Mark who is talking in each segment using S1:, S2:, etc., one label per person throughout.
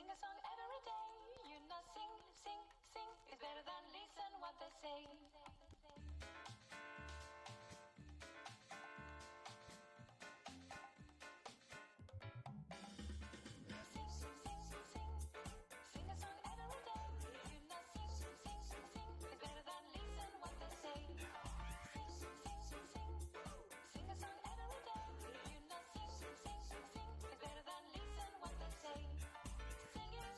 S1: Sing a song every day. You know, sing, sing, sing. It's better than listen what they say. Sing it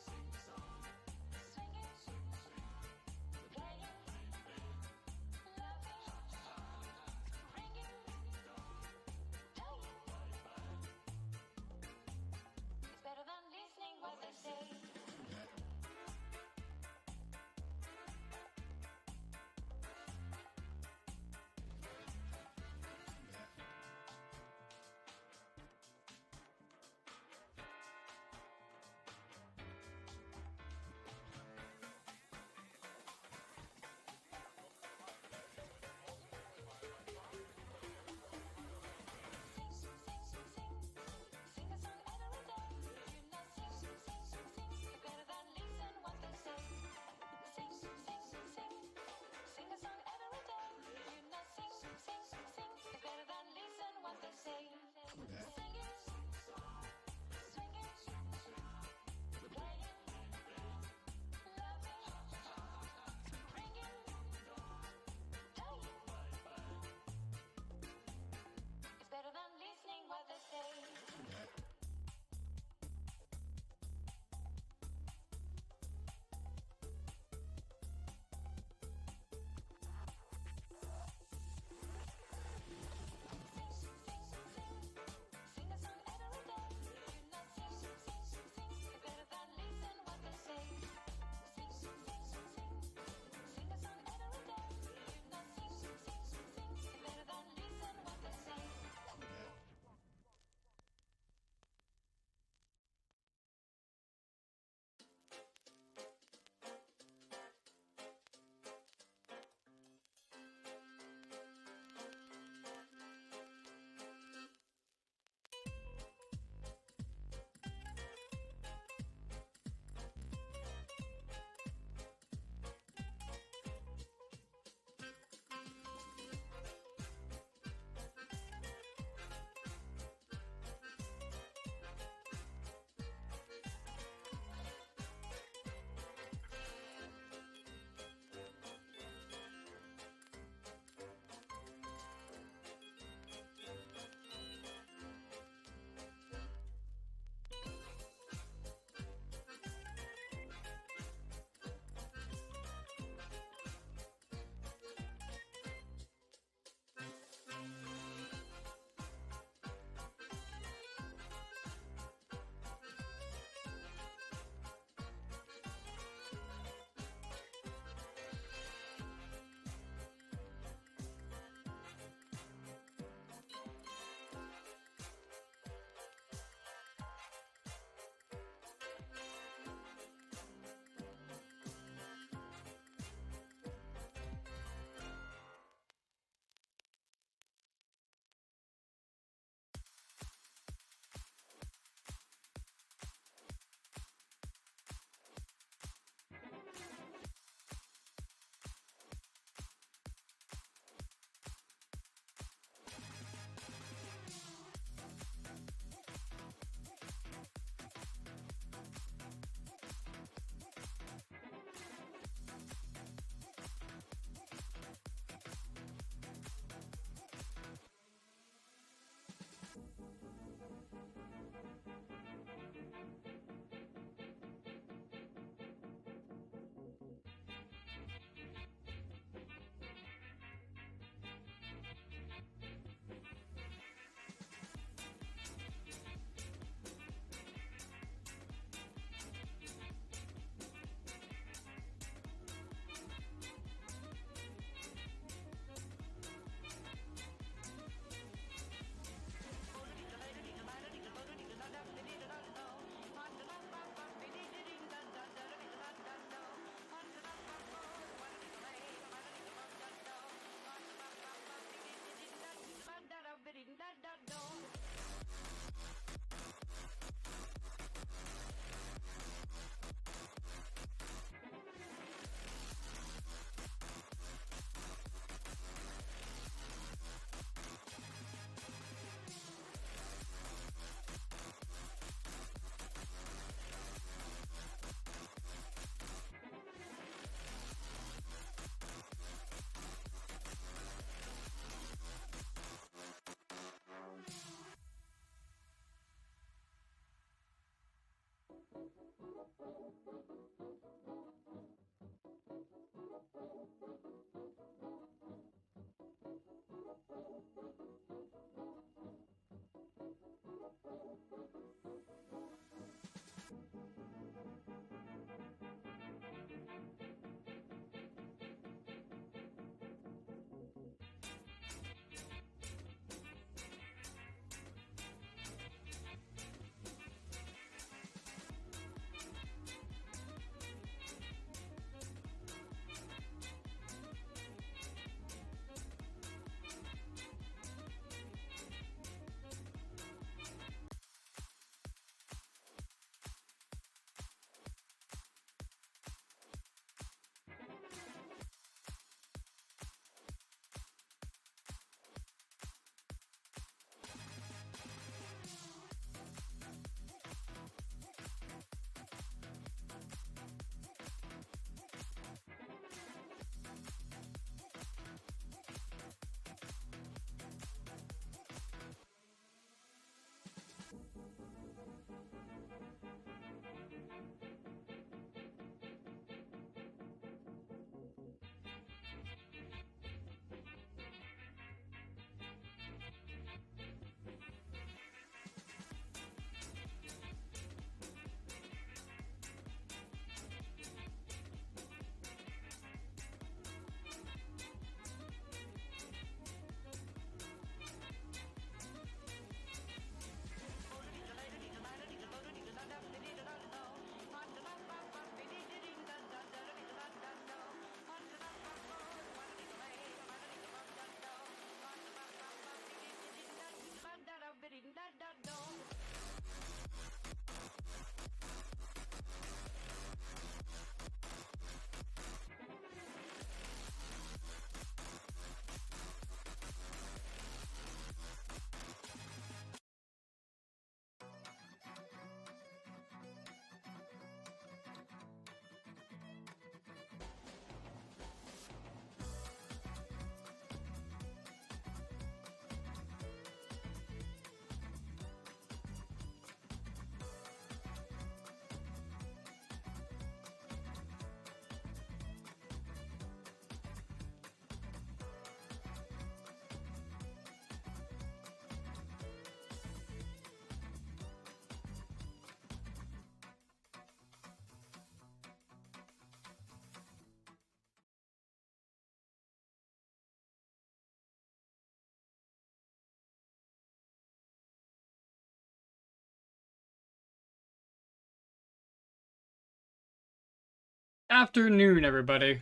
S2: afternoon, everybody.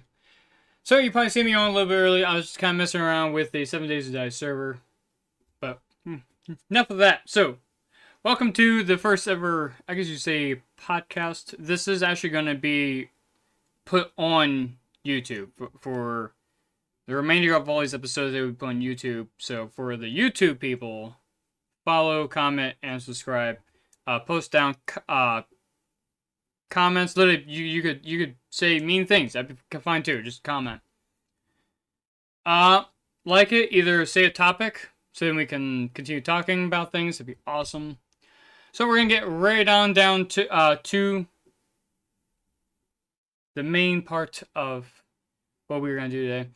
S2: So you probably see me on a little bit early. I was just kind of messing around with the 7 Days to Die server. But enough of that. So, welcome to the first ever, I guess you say, podcast. This is actually going to be put on YouTube for the remainder of all these episodes that we put on YouTube. So for the YouTube people, follow, comment, and subscribe. Post down comments. Literally, you could say mean things. That'd be fine too. Just comment. Like it. Either say a topic so then we can continue talking about things. It'd be awesome. So we're gonna get right on down to the main part of what we're gonna do today.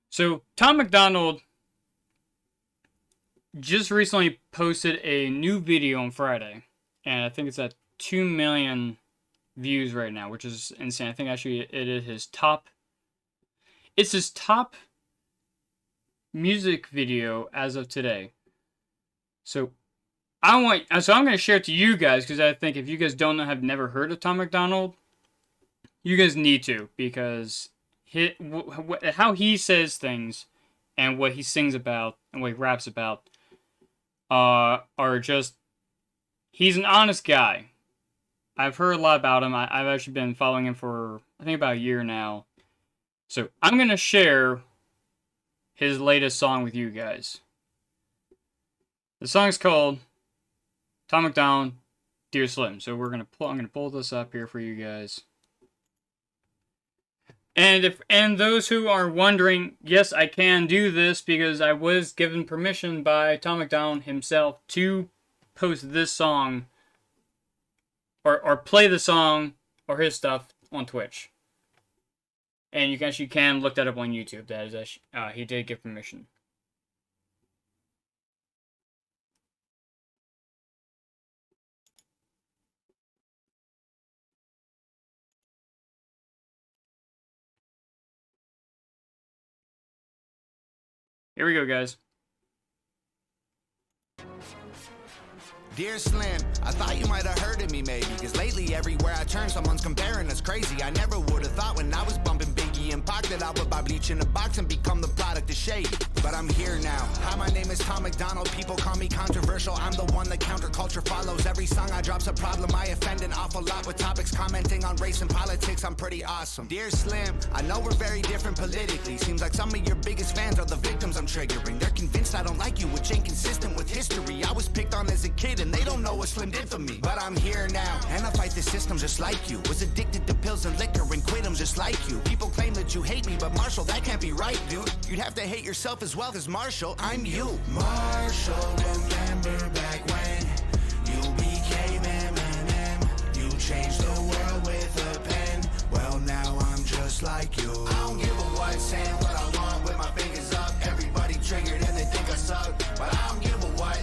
S2: So Tom MacDonald just recently posted a new video on Friday, and I think it's at 2 million views right now, which is insane. I think actually it is his top. It's his top music video as of today. So I'm going to share it to you guys because I think if you guys have never heard of Tom MacDonald, you guys need to, because how he says things and what he sings about and what he raps about are just, he's an honest guy. I've heard a lot about him. I've actually been following him for, I think, about a year now. So I'm going to share his latest song with you guys. The song's called Tom MacDonald, Dear Slim. So I'm going to pull this up here for you guys. And those who are wondering, yes, I can do this because I was given permission by Tom MacDonald himself to post this song or play the song or his stuff on Twitch. And you actually can look that up on YouTube. That is actually, he did give permission. Here we go, guys.
S3: Dear Slim, I thought you might have heard of me maybe, cause lately everywhere I turn someone's comparing us crazy. I never would have thought when I was bumping Biggie and Pac that I would buy bleach in a box and become the product of shade. But I'm here now. Hi, my name is Tom MacDonald. People call me controversial. I'm the one that counterculture follows. Every song I drop's a problem. I offend an awful lot with topics commenting on race and politics. I'm pretty awesome. Dear Slim, I know we're very different politically. Seems like some of your biggest fans are the victims I'm triggering. They're convinced I don't like you, which ain't consistent with history. I was picked on as a kid and they don't know what Slim did for me. But I'm here now, and I fight the system just like you. Was addicted to pills and liquor and quit them just like you. People claim that you hate me, but Marshall, that can't be right, dude. You'd have to hate yourself as well, cause Marshall, I'm you. Marshall, remember back when you became Eminem. You changed the world with a pen. Well, now I'm just like you. I don't give a what, saying what I want with my fingers up. Everybody triggered and they think I suck, but I don't give a what,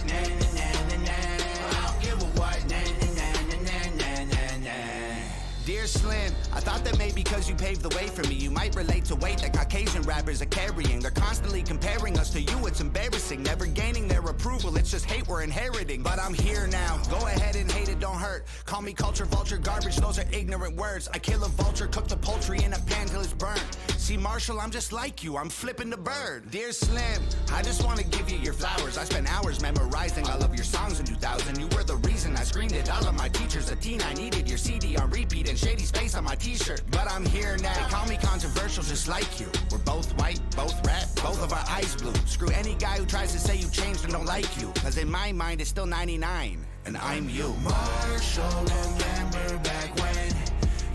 S3: Dear Slim, I thought that maybe because you paved the way for me, you might relate to weight that Caucasian rappers are carrying. They're constantly comparing us to you, it's embarrassing. Never gaining their approval, it's just hate we're inheriting. But I'm here now, go ahead and hate it, don't hurt. Call me culture vulture garbage, those are ignorant words. I kill a vulture, cook the poultry in a pan till it's burnt. See Marshall, I'm just like you, I'm flipping the bird. Dear Slim, I just want to give you your flowers. I spent hours memorizing all of your songs in 2000. You were the reason I screamed at all of my teachers. A teen, I needed your CD on repeat and Shady's face on my t-shirt. But I'm here now, they call me controversial just like you. We're both white, both rap, both of our eyes blue. Screw any guy who tries to say you changed and don't like you, cause in my mind it's still 99, and I'm you. Marshall, remember back when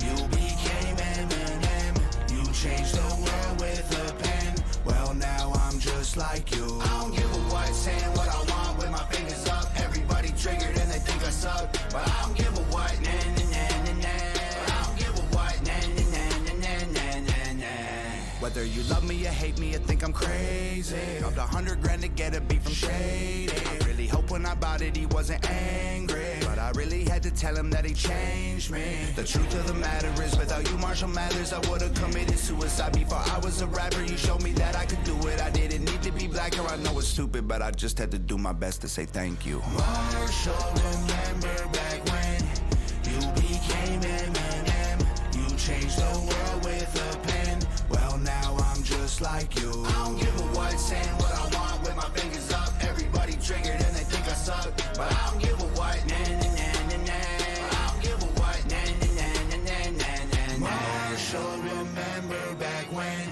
S3: you became Eminem. You changed the world with a pen. Well, now I'm just like you. I don't give a what, saying what I want with my fingers up. Everybody triggered and they think I suck, but I don't give a what, Whether you love me or hate me or think I'm crazy, dropped $100,000 to get a beat from Shady. I really hope when I bought it he wasn't angry, but I really had to tell him that he changed me. The truth of the matter is, without you, Marshall Mathers, I would've committed suicide before I was a rapper. You showed me that I could do it. I didn't need to be blacker. I know it's stupid, but I just had to do my best to say thank you. Marshall, remember back when you became Eminem. You changed the world with a pen. Well, now I'm just like you. I don't give a what, saying what I want with my fingers up. Everybody triggered and they think I suck, but I don't give a what. Nah, nah, nah, nah, nah. I don't give a what. Nah, nah, nah, nah, nah, nah, nah. Marshall, remember back when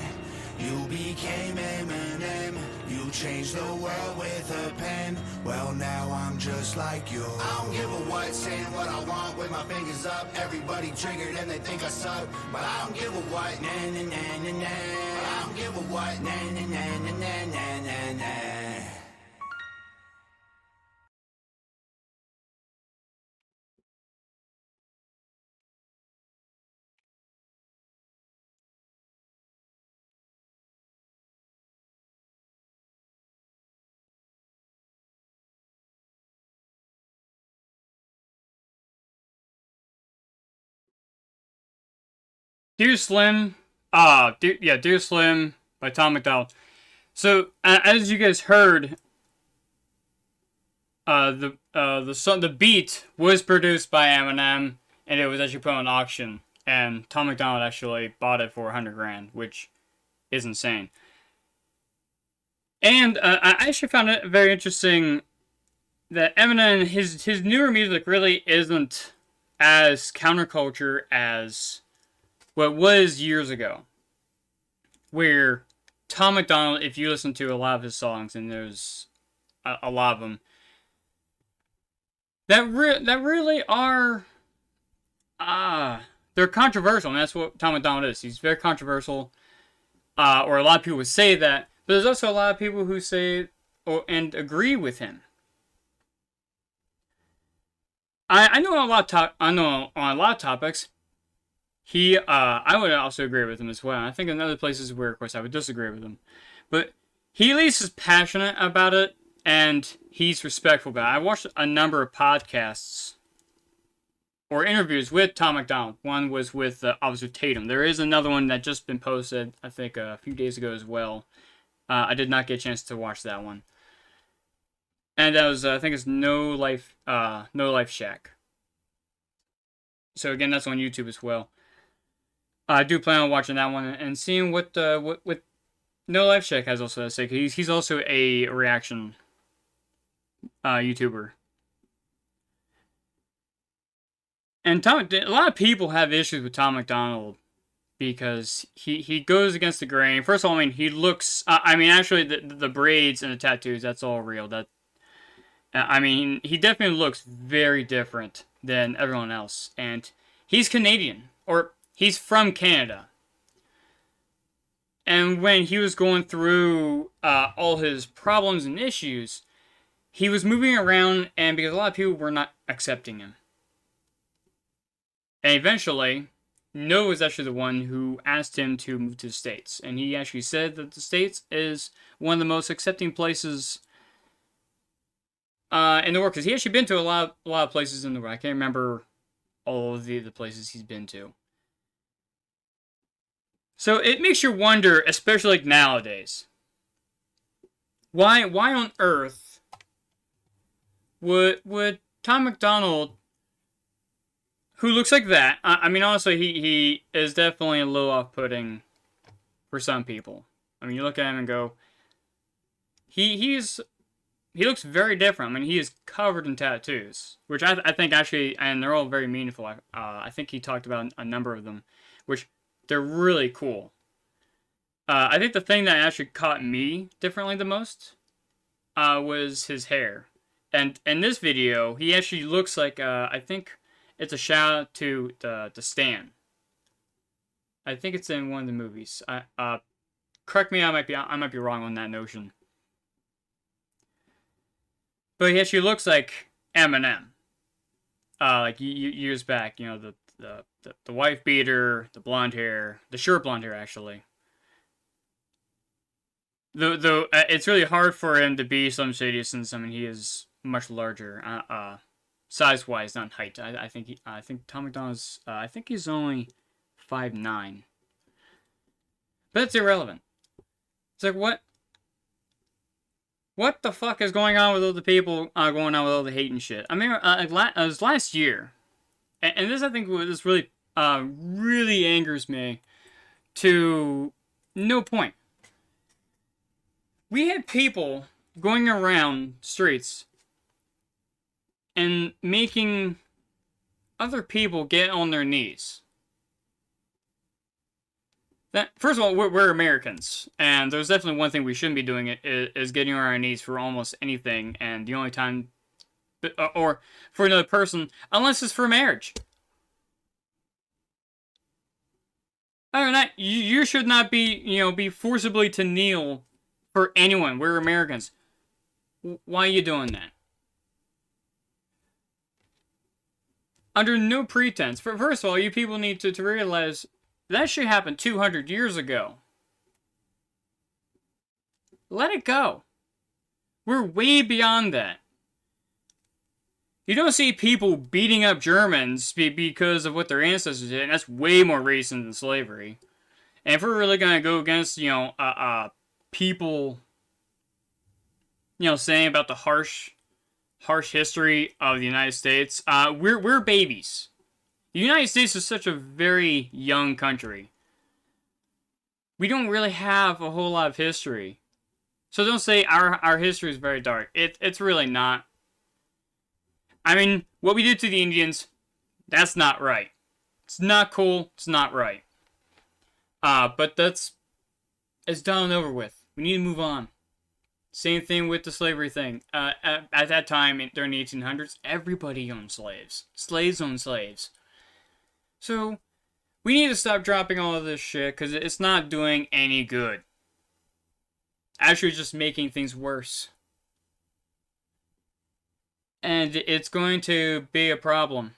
S3: you became Eminem. You changed the world with a pen. Well, now I'm just like you. I don't give a what, saying what I want with my fingers up. Everybody triggered and they think I suck, but I don't give a what. Nah, nah, nah, nah, nah. I don't give a what. Nah, nah, nah, nah, nah, nah, nah.
S2: Dear Slim, Dear Slim by Tom McDonald. So, as you guys heard, the beat was produced by Eminem, and it was actually put on auction, and Tom McDonald actually bought it for $100,000, which is insane. And I actually found it very interesting that Eminem, his newer music really isn't as counterculture as what was years ago, where Tom McDonald, if you listen to a lot of his songs, and there's a lot of them, that really are, they're controversial, and that's what Tom McDonald is. He's very controversial, or a lot of people would say that, but there's also a lot of people who say and agree with him. I know on a lot of topics, I would also agree with him as well. I think in other places where, of course, I would disagree with him. But he at least is passionate about it, and he's respectful about it. I watched a number of podcasts or interviews with Tom McDonald. One was with Officer Tatum. There is another one that just been posted, I think, a few days ago as well. I did not get a chance to watch that one. And that was, I think it's No Life Shack. So again, that's on YouTube as well. I do plan on watching that one and seeing what No Life Shack has also to say. He's also a reaction YouTuber. And a lot of people have issues with Tom McDonald because he goes against the grain. First of all, I mean, he looks. Actually, the braids and the tattoos, that's all real. He definitely looks very different than everyone else, and he's Canadian, or he's from Canada. And when he was going through all his problems and issues, he was moving around, and because a lot of people were not accepting him. And eventually, Noah was actually the one who asked him to move to the States. And he actually said that the States is one of the most accepting places in the world. Because he actually been to a lot of places in the world. I can't remember all of the places he's been to. So it makes you wonder, especially like nowadays, why on earth would Tom McDonald, who looks like that, honestly, he is definitely a little off-putting for some people. I mean, you look at him and go, he looks very different. I mean, he is covered in tattoos, which I think actually, and they're all very meaningful. I think he talked about a number of them, which they're really cool. I think the thing that actually caught me differently the most was his hair. And in this video, he actually looks like, I think it's a shout out to the Stan. I think it's in one of the movies. Correct me, I might be wrong on that notion. But he actually looks like Eminem. Like years back, you know, the wife beater, the blonde hair, the short blonde hair actually. Though it's really hard for him to be Slim Shady since he is much larger, size wise, not height. I think Tom McDonald's I think he's only 5'9". But it's irrelevant. It's like what the fuck is going on with all the people going on with all the hate and shit? I mean, it was last year, and this I think was really really angers me to no point. We had people going around streets and making other people get on their knees. That, first of all, we're Americans, and there's definitely one thing we shouldn't be doing is getting on our knees for almost anything, and the only time, or for another person, unless it's for marriage. Other than that, you should not be forcibly to kneel for anyone. We're Americans. Why are you doing that? Under no pretense. First of all, you people need to realize that shit happened 200 years ago. Let it go. We're way beyond that. You don't see people beating up Germans because of what their ancestors did, and that's way more recent than slavery. And if we're really going to go against, people, saying about the harsh history of the United States, we're babies. The United States is such a very young country. We don't really have a whole lot of history. So don't say our history is very dark. It's really not. I mean, what we did to the Indians, that's not right. It's not cool. It's not right. But it's done and over with. We need to move on. Same thing with the slavery thing. At that time, during the 1800s, everybody owned slaves. Slaves owned slaves. So, we need to stop dropping all of this shit, because it's not doing any good. Actually, just making things worse. And it's going to be a problem.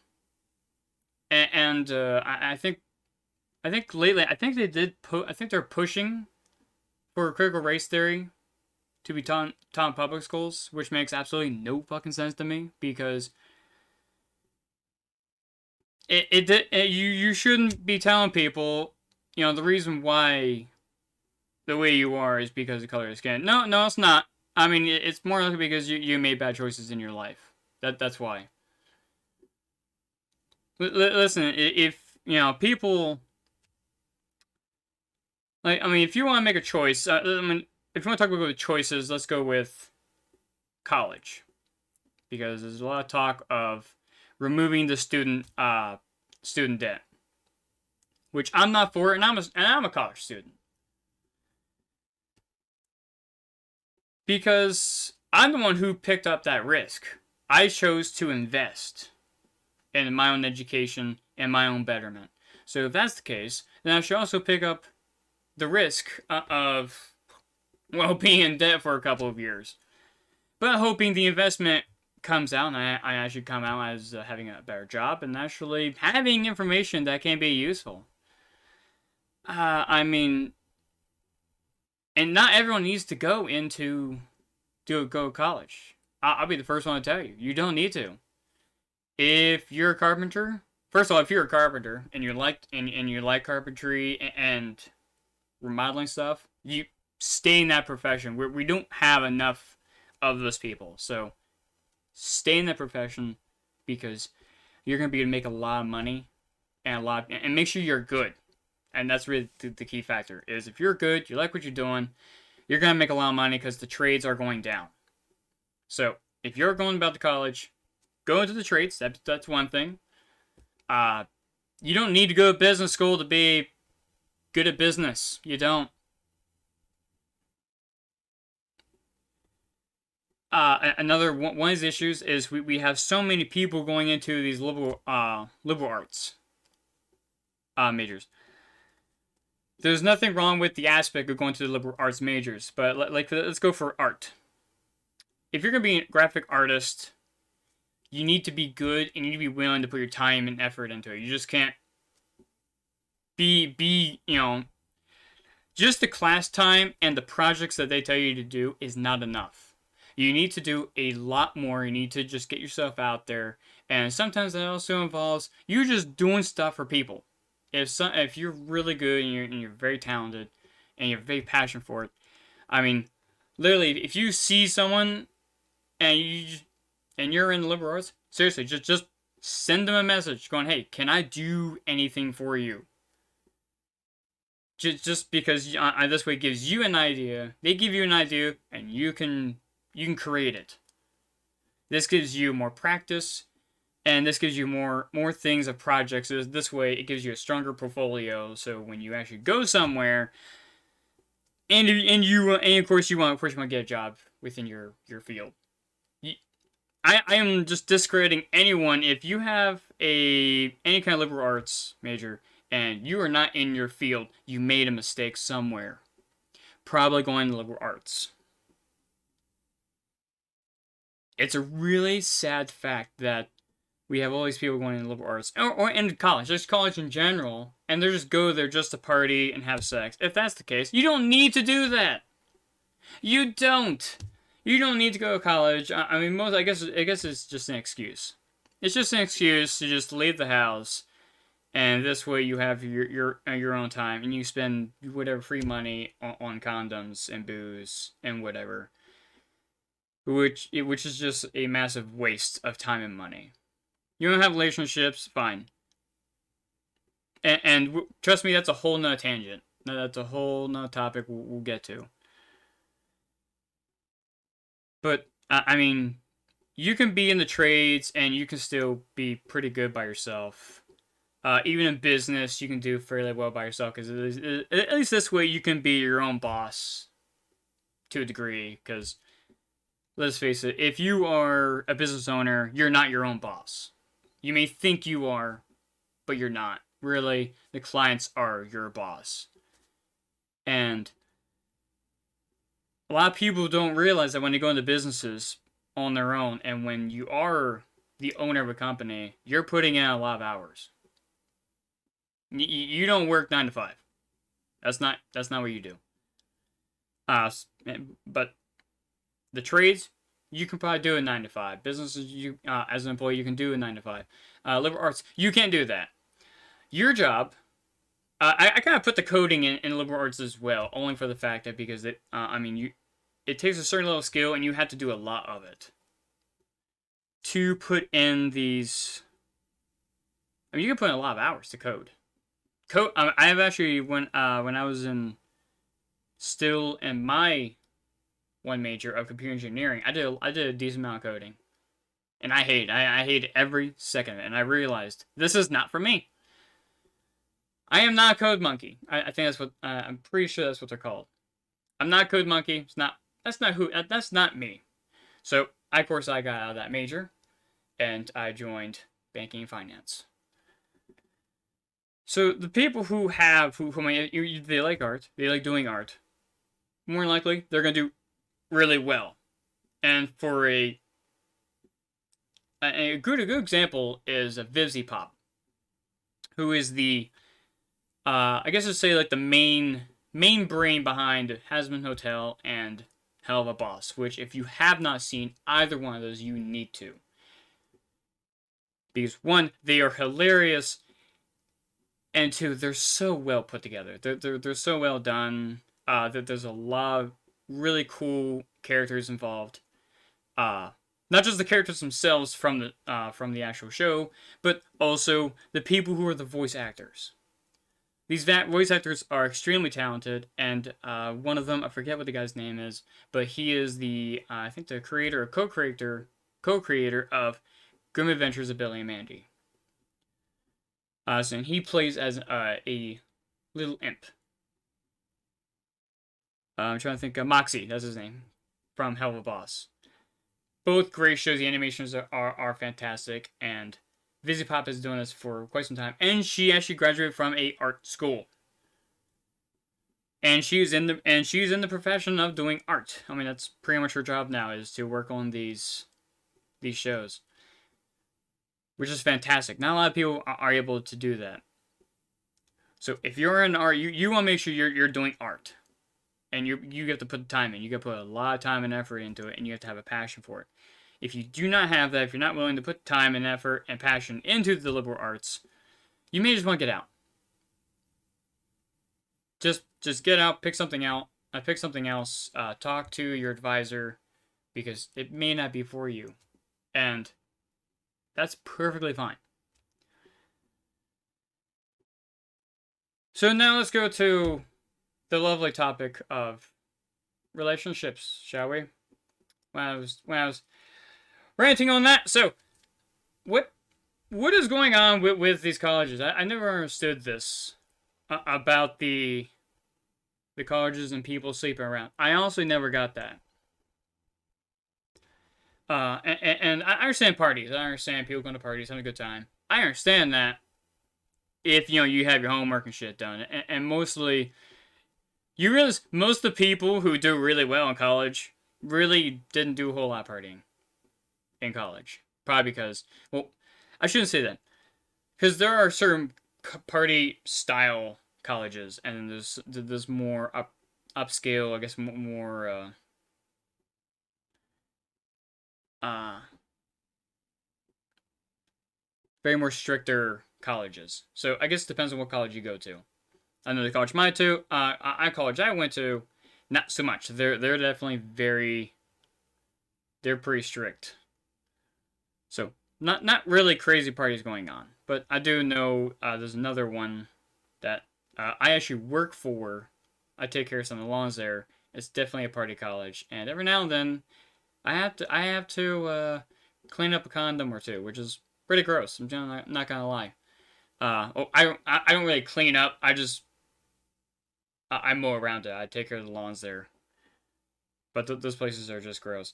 S2: And I think lately, I think they're pushing for critical race theory to be taught in public schools, which makes absolutely no fucking sense to me, because you shouldn't be telling people, the reason why the way you are is because of the color of your skin. No, it's not. I mean, it's more likely because you made bad choices in your life. That's why. Listen, if people, like, I mean, if you want to make a choice, if you want to talk about choices, let's go with college, because there's a lot of talk of removing the student debt, which I'm not for, and I'm a college student, because I'm the one who picked up that risk. I chose to invest in my own education and my own betterment. So if that's the case, then I should also pick up the risk of, being in debt for a couple of years, but hoping the investment comes out and I actually come out as having a better job and actually having information that can be useful. I mean, and not everyone needs to go to college. I'll be the first one to tell you, you don't need to. If you're a carpenter, first of all, if you're a carpenter and you like carpentry and remodeling stuff, you stay in that profession. We don't have enough of those people, so stay in that profession, because you're gonna be able to make a lot of money and make sure you're good. And that's really the key factor, is if you're good, you like what you're doing, you're gonna make a lot of money, because the trades are going down. So if you're going about to college, go into the trades. That's one thing. You don't need to go to business school to be good at business. You don't. Another one of these issues is we have so many people going into these liberal arts majors. There's nothing wrong with the aspect of going to the liberal arts majors, but let's go for art. If you're gonna be a graphic artist, you need to be good and you need to be willing to put your time and effort into it. You just can't be just the class time and the projects that they tell you to do is not enough. You need to do a lot more. You need to just get yourself out there, and sometimes that also involves you just doing stuff for people. If you're really good and you're very talented and you're very passionate for it, I mean, literally, if you see someone and you're in the liberal arts, seriously, just Send them a message going, hey, can I do anything for you? Just because this way gives you an idea, they give you an idea, and you can create it. This gives you more practice, and this gives you more things of projects. So this way, it gives you a stronger portfolio. So when you actually go somewhere, and of course you want to get a job within your field. I am just discrediting anyone if you have any kind of liberal arts major and you are not in your field. You made a mistake somewhere. Probably going to liberal arts. It's a really sad fact that we have all these people going into liberal arts or into college, just college in general, and they just go there just to party and have sex. If that's the case, you don't need to do that. You don't. You don't need to go to college. I mean, I guess it's just an excuse. It's just an excuse to just leave the house, and this way you have your own time, and you spend whatever free money on condoms and booze and whatever, which is just a massive waste of time and money. You don't have relationships, fine. And trust me, that's a whole nother tangent. That's a whole nother topic we'll get to. But, I mean, you can be in the trades and you can still be pretty good by yourself. Even in business, you can do fairly well by yourself. Because at least this way, you can be your own boss to a degree. Because, let's face it, if you are a business owner, you're not your own boss. You may think you are, but you're not. Really, the clients are your boss. And a lot of people don't realize that when they go into businesses on their own, and when you are the owner of a company, you're putting in a lot of hours. You don't work 9 to 5. That's not what you do. But the trades, you can probably do a 9 to 5. Businesses, you as an employee, you can do a 9 to 5. Liberal arts, you can't do that. Your job. I kind of put the coding in liberal arts as well, only for the fact that because it takes a certain level of skill and you have to do a lot of it to put in these. I mean, you can put in a lot of hours to code. I have actually when I was still in my one major of computer engineering, I did a decent amount of coding, and I hate every second of it, and I realized this is not for me. I am not a code monkey. I think that's what I'm pretty sure that's what they're called. I'm not a code monkey. That's not me. So of course I got out of that major, and I joined banking and finance. So the people who they like art, they like doing art, more than likely they're gonna do really well. And for a good example is Vivzy Pop, who is the I guess I'd say like the main brain behind Hasman Hotel and Hell of a Boss, which if you have not seen either one of those, you need to. Because one, they are hilarious, and two, they're so well put together. They're so well done. That there's a lot of really cool characters involved. Not just the characters themselves from the actual show, but also the people who are the voice actors. These voice actors are extremely talented, and one of them, I forget what the guy's name is, but he is I think the creator or co-creator of Grim Adventures of Billy and Mandy. So he plays as a little imp. I'm trying to think. Moxie, that's his name, from Hell of a Boss. Both great shows. The animations are fantastic, and Vivzy Pop is doing this for quite some time, and she actually graduated from a art school. And she's in the profession of doing art. I mean, that's pretty much her job now, is to work on these shows, which is fantastic. Not a lot of people are able to do that. So if you're in art, you want to make sure you're doing art, and you have to put the time in. You got to put a lot of time and effort into it, and you have to have a passion for it. If you do not have that, if you're not willing to put time and effort and passion into the liberal arts, you may just want to get out. Just get out, pick something else, talk to your advisor, because it may not be for you. And That's perfectly fine. So now let's go to the lovely topic of relationships, shall we? When I was ranting on that, so what is going on with these colleges? I never understood this about the colleges and people sleeping around. I honestly never got that. And I understand parties. I understand people going to parties, having a good time. I understand that if you have your homework and shit done, and mostly you realize most of the people who do really well in college really didn't do a whole lot of partying in college. Probably because, well, I shouldn't say that, because there are certain party style colleges, and there's more upscale, I guess, more very more stricter colleges. So I guess it depends on what college you go to. I know the college college I went to, not so much. They're definitely they're pretty strict. So not really crazy parties going on, but I do know there's another one that I actually work for. I take care of some of the lawns there. It's definitely a party college, and every now and then I have to clean up a condom or two, which is pretty gross. I'm not gonna lie. I don't really clean up. I mow around it. I take care of the lawns there. But those places are just gross.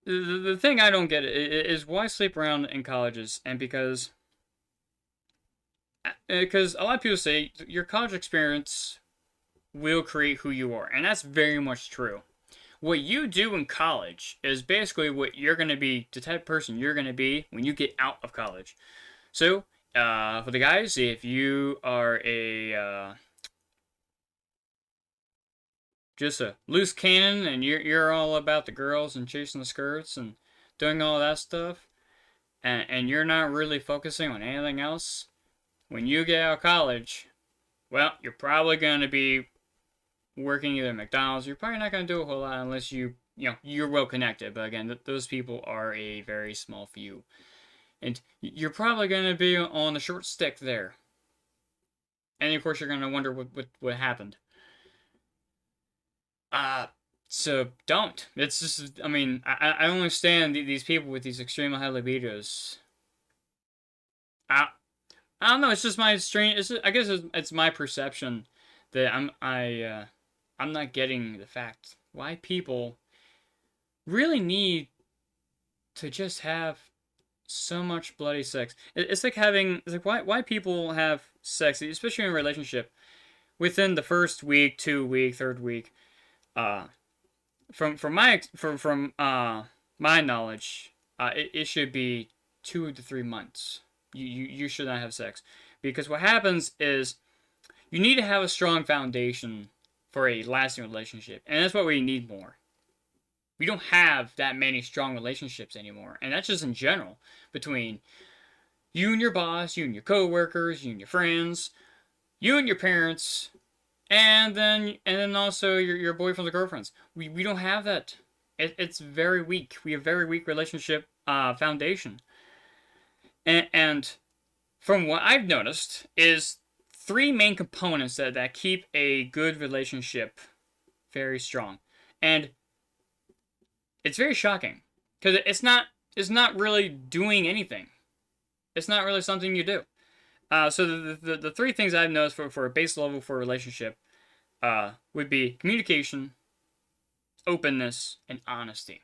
S2: The thing I don't get is why sleep around in colleges, and because a lot of people say your college experience will create who you are, and that's very much true. What you do in college is basically what you're going to be, the type of person you're going to be when you get out of college. So, for the guys, if you are just a loose cannon and you're all about the girls and chasing the skirts and doing all that stuff, and you're not really focusing on anything else, when you get out of college, well, you're probably going to be working either at McDonald's. You're probably not going to do a whole lot unless you're well connected. But again, those people are a very small few. And you're probably going to be on the short stick there. And of course, you're going to wonder what happened. So don't. It's just, I mean, I don't understand these people with these extremely high libidos. I don't know. It's just my strange. I guess it's my perception that I'm not getting the fact why people really need to just have so much bloody sex. It's like why people have sex, especially in a relationship, within the first week, 2 week, third week. From my knowledge, it should be 2 to 3 months. You should not have sex, because what happens is you need to have a strong foundation for a lasting relationship, and that's what we need more. We don't have that many strong relationships anymore, and that's just in general, between you and your boss, you and your coworkers, you and your friends, you and your parents, and then also your boyfriends or girlfriends. We don't have that. It's very weak. We have very weak relationship foundation, and from what I've noticed is 3 main components that keep a good relationship very strong. And it's very shocking, because it's not really doing anything. It's not really something you do. So the 3 things I've noticed for a base level for a relationship would be communication, openness, and honesty.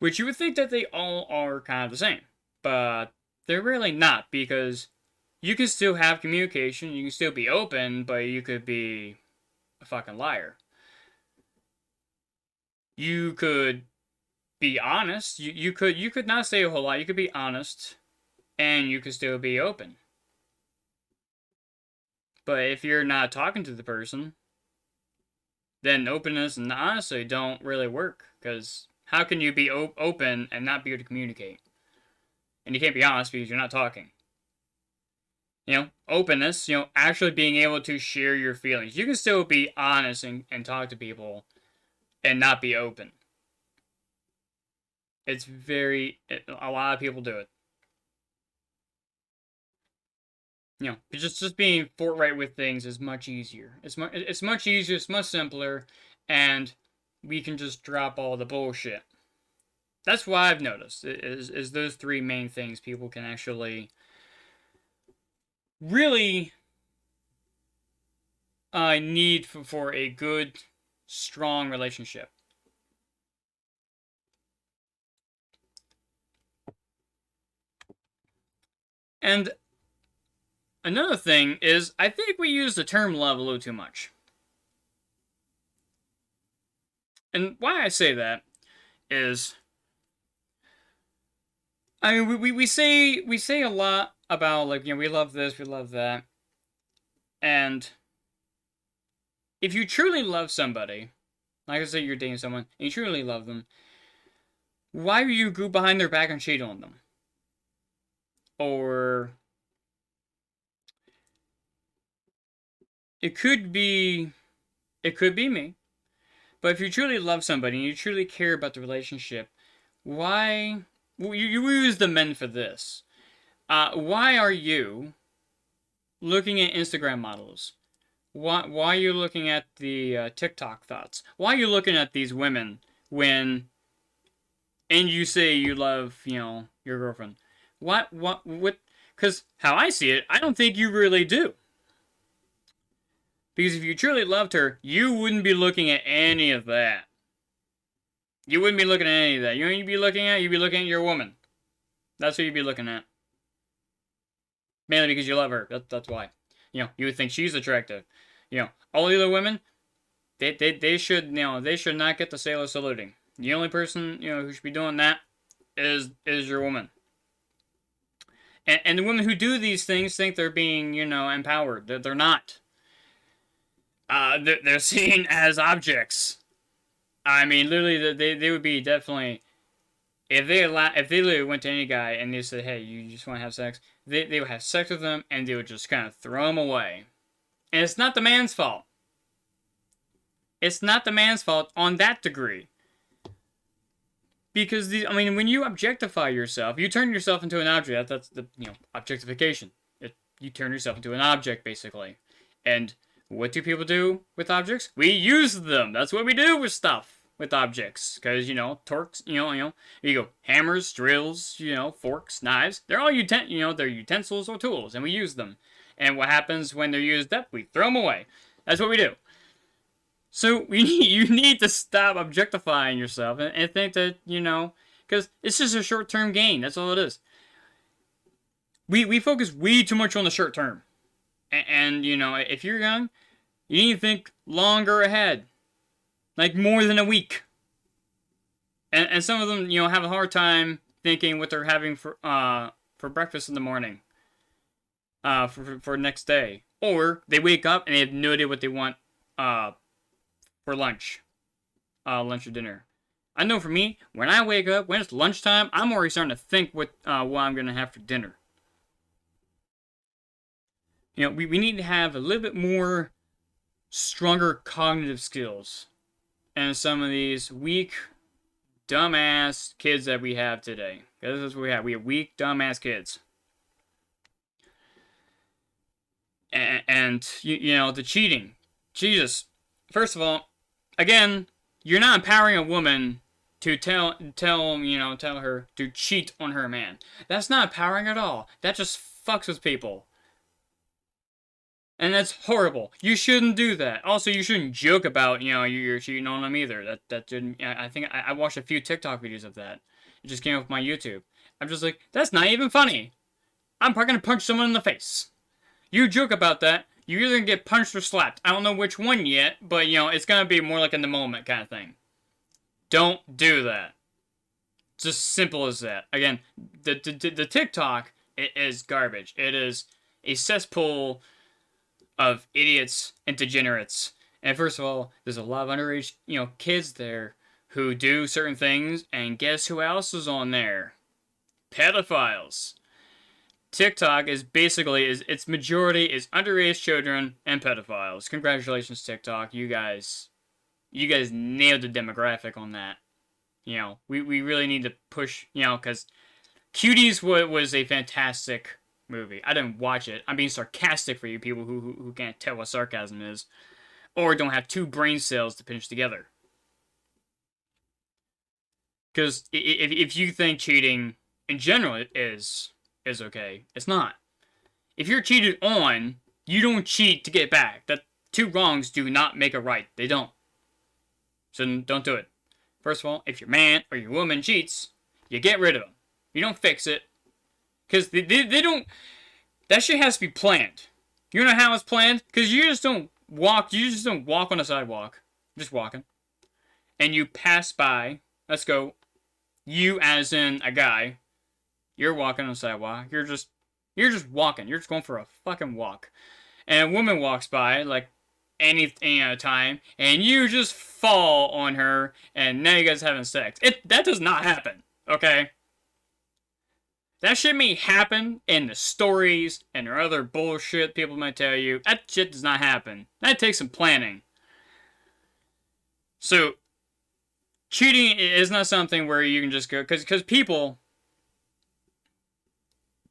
S2: Which you would think that they all are kind of the same, but they're really not, because you can still have communication, you can still be open, but you could be a fucking liar. You could be honest. You could not say a whole lot. You could be honest, and you could still be open. But if you're not talking to the person, then openness and honesty don't really work, because how can you be open and not be able to communicate? And you can't be honest because you're not talking. Openness, actually being able to share your feelings. You can still be honest and talk to people and not be open. A lot of people do it. You know, just being forthright with things is much easier. It's much easier, it's much simpler, and we can just drop all the bullshit. That's what I've noticed, is those three main things people can actually really need for a good, strong relationship. And another thing is, I think we use the term love a little too much. And why I say that is, I mean, we say a lot about, like, you know, we love this, we love that. And if you truly love somebody, like I say you're dating someone, and you truly love them, why would you go behind their back and cheat on them? Or it could be me. But if you truly love somebody and you truly care about the relationship, why? Well, you use the men for this. Why are you looking at Instagram models? Why are you looking at the TikTok thoughts? Why are you looking at these women and you say you love, you know, your girlfriend? What? Because how I see it, I don't think you really do. Because if you truly loved her, you wouldn't be looking at any of that. You wouldn't be looking at any of that. You know what you'd be looking at? You'd be looking at your woman. That's what you'd be looking at. Mainly because you love her. That's why. You know, you would think she's attractive. You know, all the other women, they should, you know, they should not get the sailor saluting. The only person, you know, who should be doing that is your woman. And the women who do these things think they're being, you know, empowered. They're not. They're seen as objects. I mean, literally, they would be definitely, if they literally went to any guy and they said, hey, you just want to have sex, they would have sex with them and they would just kind of throw them away. And it's not the man's fault. It's not the man's fault on that degree. Because when you objectify yourself, you turn yourself into an object. That's the, you know, objectification. You turn yourself into an object, basically. And what do people do with objects? We use them. That's what we do with stuff, with objects. Because, you know, torques, you go hammers, drills, you know, forks, knives. They're all they're utensils or tools, and we use them. And what happens when they're used up? We throw them away. That's what we do. So you need to stop objectifying yourself and think that, you know, because it's just a short-term gain. That's all it is. We focus way too much on the short term. And, you know, if you're young, you need to think longer ahead. Like more than a week. And some of them, you know, have a hard time thinking what they're having for breakfast in the morning. For next day. Or they wake up and they have no idea what they want for lunch. Lunch or dinner. I know for me, when I wake up, when it's lunchtime, I'm already starting to think what I'm going to have for dinner. You know, we need to have a little bit more stronger cognitive skills. And some of these weak, dumbass kids that we have today. This is what we have. We have weak, dumbass kids. And you know, the cheating. Jesus. First of all, again, you're not empowering a woman to tell her to cheat on her man. That's not empowering at all. That just fucks with people. And that's horrible. You shouldn't do that. Also, you shouldn't joke about, you know, you're cheating on them either. That didn't. I think I watched a few TikTok videos of that. It just came up with my YouTube. I'm just like, that's not even funny. I'm probably gonna punch someone in the face. You joke about that, you're either gonna get punched or slapped. I don't know which one yet, but, you know, it's gonna be more like in the moment kind of thing. Don't do that. It's as simple as that. Again, the TikTok, it is garbage. It is a cesspool of idiots and degenerates. And first of all, there's a lot of underage, you know, kids there who do certain things, and guess who else is on there? Pedophiles. TikTok is basically, its majority is underage children and pedophiles. Congratulations, TikTok. You guys nailed the demographic on that. we really need to push, because Cuties was a fantastic movie. I didn't watch it. I'm being sarcastic for you people who can't tell what sarcasm is, or don't have two brain cells to pinch together. Because if you think cheating in general is okay, it's not. If you're cheated on, you don't cheat to get back. That two wrongs do not make a right. They don't. So don't do it. First of all, if your man or your woman cheats, you get rid of them. You don't fix it. Because they don't... That shit has to be planned. You know how it's planned? Because you just don't walk on the sidewalk. Just walking. And you pass by. Let's go. You as in a guy. You're walking on the sidewalk. You're just walking. You're just going for a fucking walk. And a woman walks by, like, any time, and you just fall on her, and now you guys having sex. That does not happen, okay? That shit may happen in the stories and other bullshit people might tell you. That shit does not happen. That takes some planning. So, cheating is not something where you can just go, because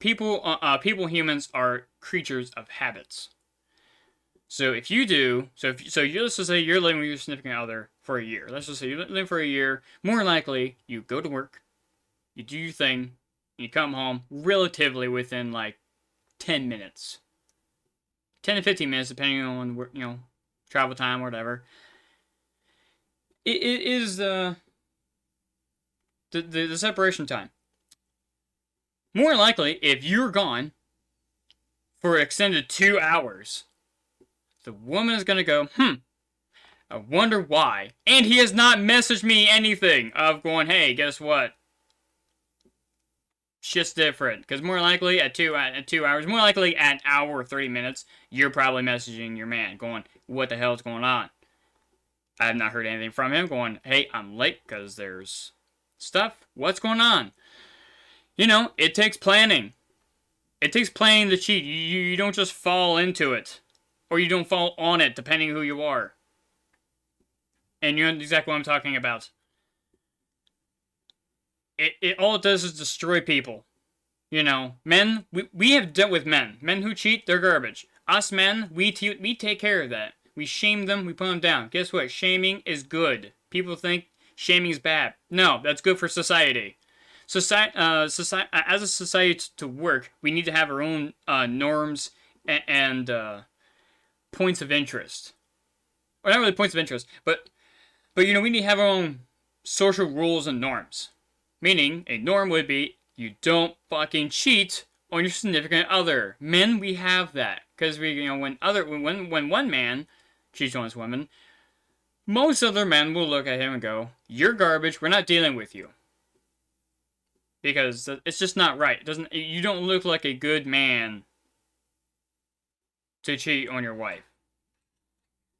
S2: humans are creatures of habits. So if you do, let's just say you're living with your significant other for a year. Let's just say you're living for a year. More likely, you go to work, you do your thing, you come home relatively within like 10 minutes. 10 to 15 minutes, depending on, travel time or whatever. It is the separation time. More likely, if you're gone for an extended 2 hours, the woman is going to go, I wonder why. And he has not messaged me anything of going, hey, guess what? Shit's different. Because more likely at 2 hours, more likely at an hour or 30 minutes, you're probably messaging your man going, what the hell is going on? I have not heard anything from him going, hey, I'm late because there's stuff. What's going on? It takes planning. It takes planning to cheat. You don't just fall into it. Or you don't fall on it, depending who you are. And you know exactly what I'm talking about. All it does is destroy people. Men, we have dealt with men. Men who cheat, they're garbage. Us men, we take care of that. We shame them, we put them down. Guess what? Shaming is good. People think shaming is bad. No, that's good for society. As a society to work, we need to have our own norms and points of interest. Or not really points of interest, but we need to have our own social rules and norms. Meaning, a norm would be, you don't fucking cheat on your significant other. Men, we have that. Because when one man cheats on his woman, most other men will look at him and go, you're garbage, we're not dealing with you. Because it's just not right. You don't look like a good man to cheat on your wife.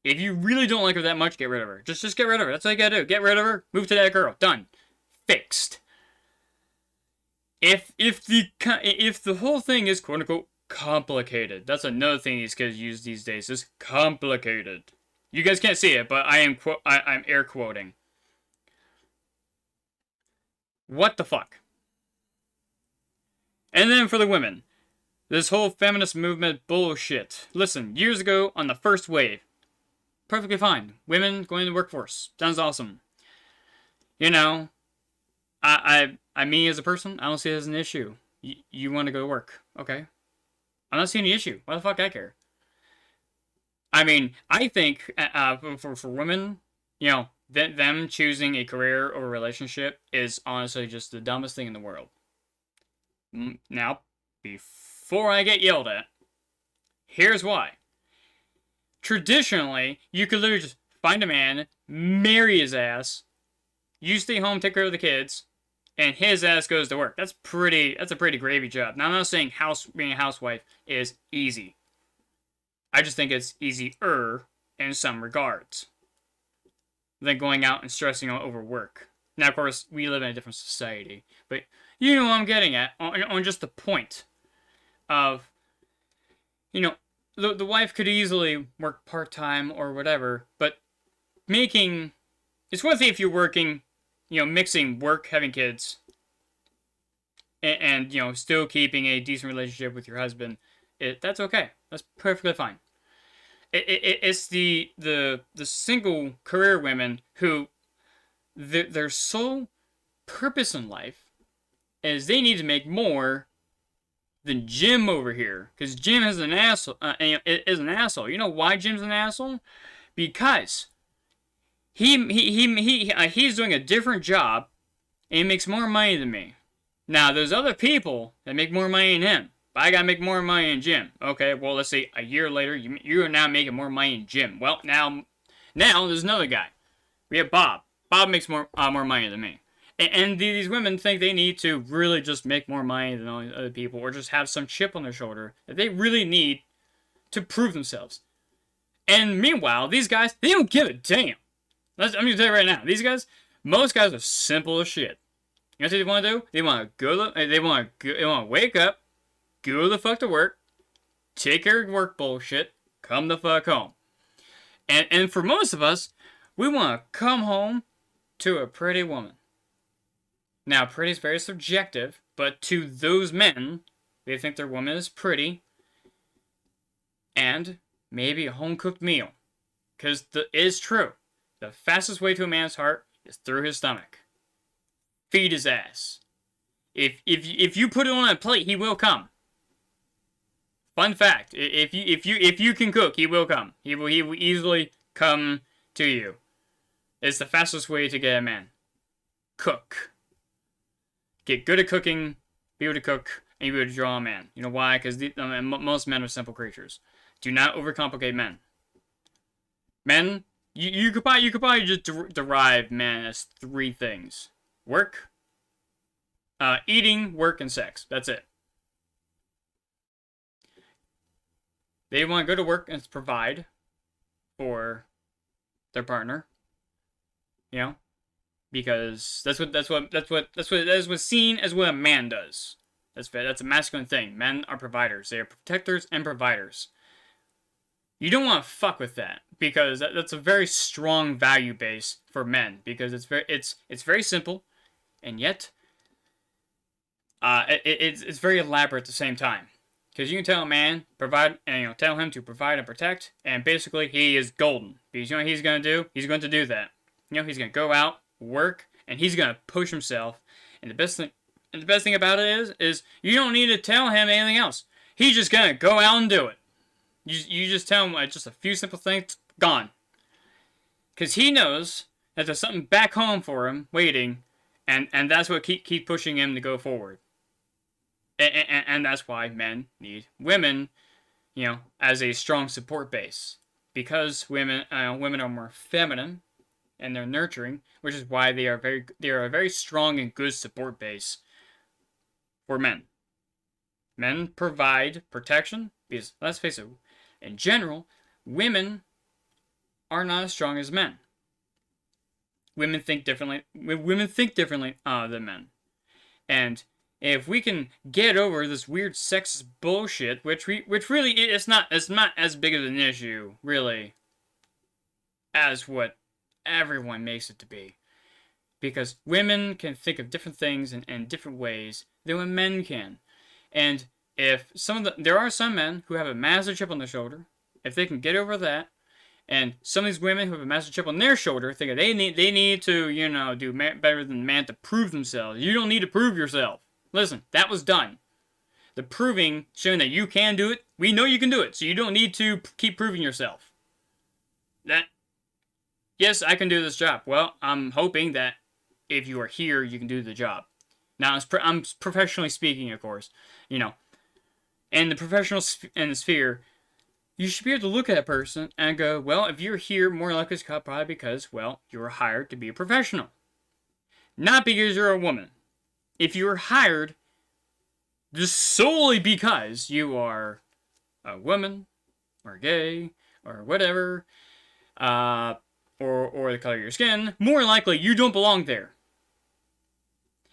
S2: If you really don't like her that much, get rid of her. Just get rid of her. That's all you gotta do. Get rid of her. Move to that girl. Done. Fixed. If the whole thing is quote unquote complicated, that's another thing these kids use these days. Is complicated. You guys can't see it, but I'm air quoting. What the fuck? And then for the women. This whole feminist movement bullshit. Listen, years ago on the first wave, perfectly fine. Women going to the workforce. Sounds awesome. Me as a person, I don't see it as an issue. You want to go to work. Okay. I'm not seeing any issue. Why the fuck I care? I mean, I think for women, them choosing a career or a relationship is honestly just the dumbest thing in the world. Now, before I get yelled at, here's why. Traditionally, you could literally just find a man, marry his ass, you stay home, take care of the kids, and his ass goes to work. That's a pretty gravy job. Now, I'm not saying being a housewife is easy. I just think it's easier in some regards than going out and stressing out over work. Now, of course, we live in a different society, but you know what I'm getting at on just the point of, the wife could easily work part-time or whatever, but it's one thing if you're working mixing work, having kids, and still keeping a decent relationship with your husband, that's okay. That's perfectly fine. It's the single career women who their sole purpose in life is they need to make more than Jim over here, because Jim is an asshole. Is an asshole. You know why Jim's an asshole? Because he's doing a different job and he makes more money than me. Now there's other people that make more money than him, but I gotta make more money than Jim. Okay, well let's say a year later you are now making more money than Jim. Well now there's another guy. We have Bob. Bob makes more money than me. And these women think they need to really just make more money than all these other people, or just have some chip on their shoulder that they really need to prove themselves. And meanwhile, these guys, they don't give a damn. I'm going to tell you right now, most guys are simple as shit. You know what they want to do? They want to wake up, go the fuck to work, take care of work bullshit, come the fuck home. And for most of us, we want to come home to a pretty woman. Now, pretty is very subjective, but to those men, they think their woman is pretty, and maybe a home-cooked meal. Because it is true. The fastest way to a man's heart is through his stomach. Feed his ass. If you put it on a plate, he will come. Fun fact: if you can cook, he will come. He will easily come to you. It's the fastest way to get a man. Cook. Get good at cooking, be able to cook, and be able to draw a man. You know why? Because most men are simple creatures. Do not overcomplicate men. Men, you could probably just derive men as three things: work, eating, work, and sex. That's it. They want to go to work and provide for their partner. You know, because that's what's seen as what a man does. That's a masculine thing. Men are providers. They are protectors and providers. You don't want to fuck with that, because that's a very strong value base for men, because it's very simple, and yet it's very elaborate at the same time. Because you can tell a man tell him to provide and protect, and basically he is golden. Because you know what he's gonna do? He's going to do that. He's gonna go out, work, and he's gonna push himself. And the best thing about it is you don't need to tell him anything else. He's just gonna go out and do it. You just tell him just a few simple things, gone. Because he knows that there's something back home for him waiting, and that's what keep pushing him to go forward. And that's why men need women, as a strong support base. Because women are more feminine and they're nurturing, which is why they are a very strong and good support base for men. Men provide protection because, let's face it, in general, women are not as strong as men. Women think differently. Women think differently than men, and if we can get over this weird sexist bullshit, which really it's not as big of an issue really as what everyone makes it to be, because women can think of different things in different ways than what men can, and if there are some men who have a massive chip on their shoulder, if they can get over that, and some of these women who have a massive chip on their shoulder think that they need to do better than man to prove themselves. You don't need to prove yourself. Listen, that was done. The proving, showing that you can do it, we know you can do it, so you don't need to keep proving yourself. Yes, I can do this job. Well, I'm hoping that if you are here, you can do the job. Now, I'm professionally speaking, of course, In the professional sphere, you should be able to look at a person and go, well, if you're here, more likely it's probably because, well, you were hired to be a professional. Not because you're a woman. If you were hired just solely because you are a woman, or gay, or whatever, or the color of your skin, more likely you don't belong there.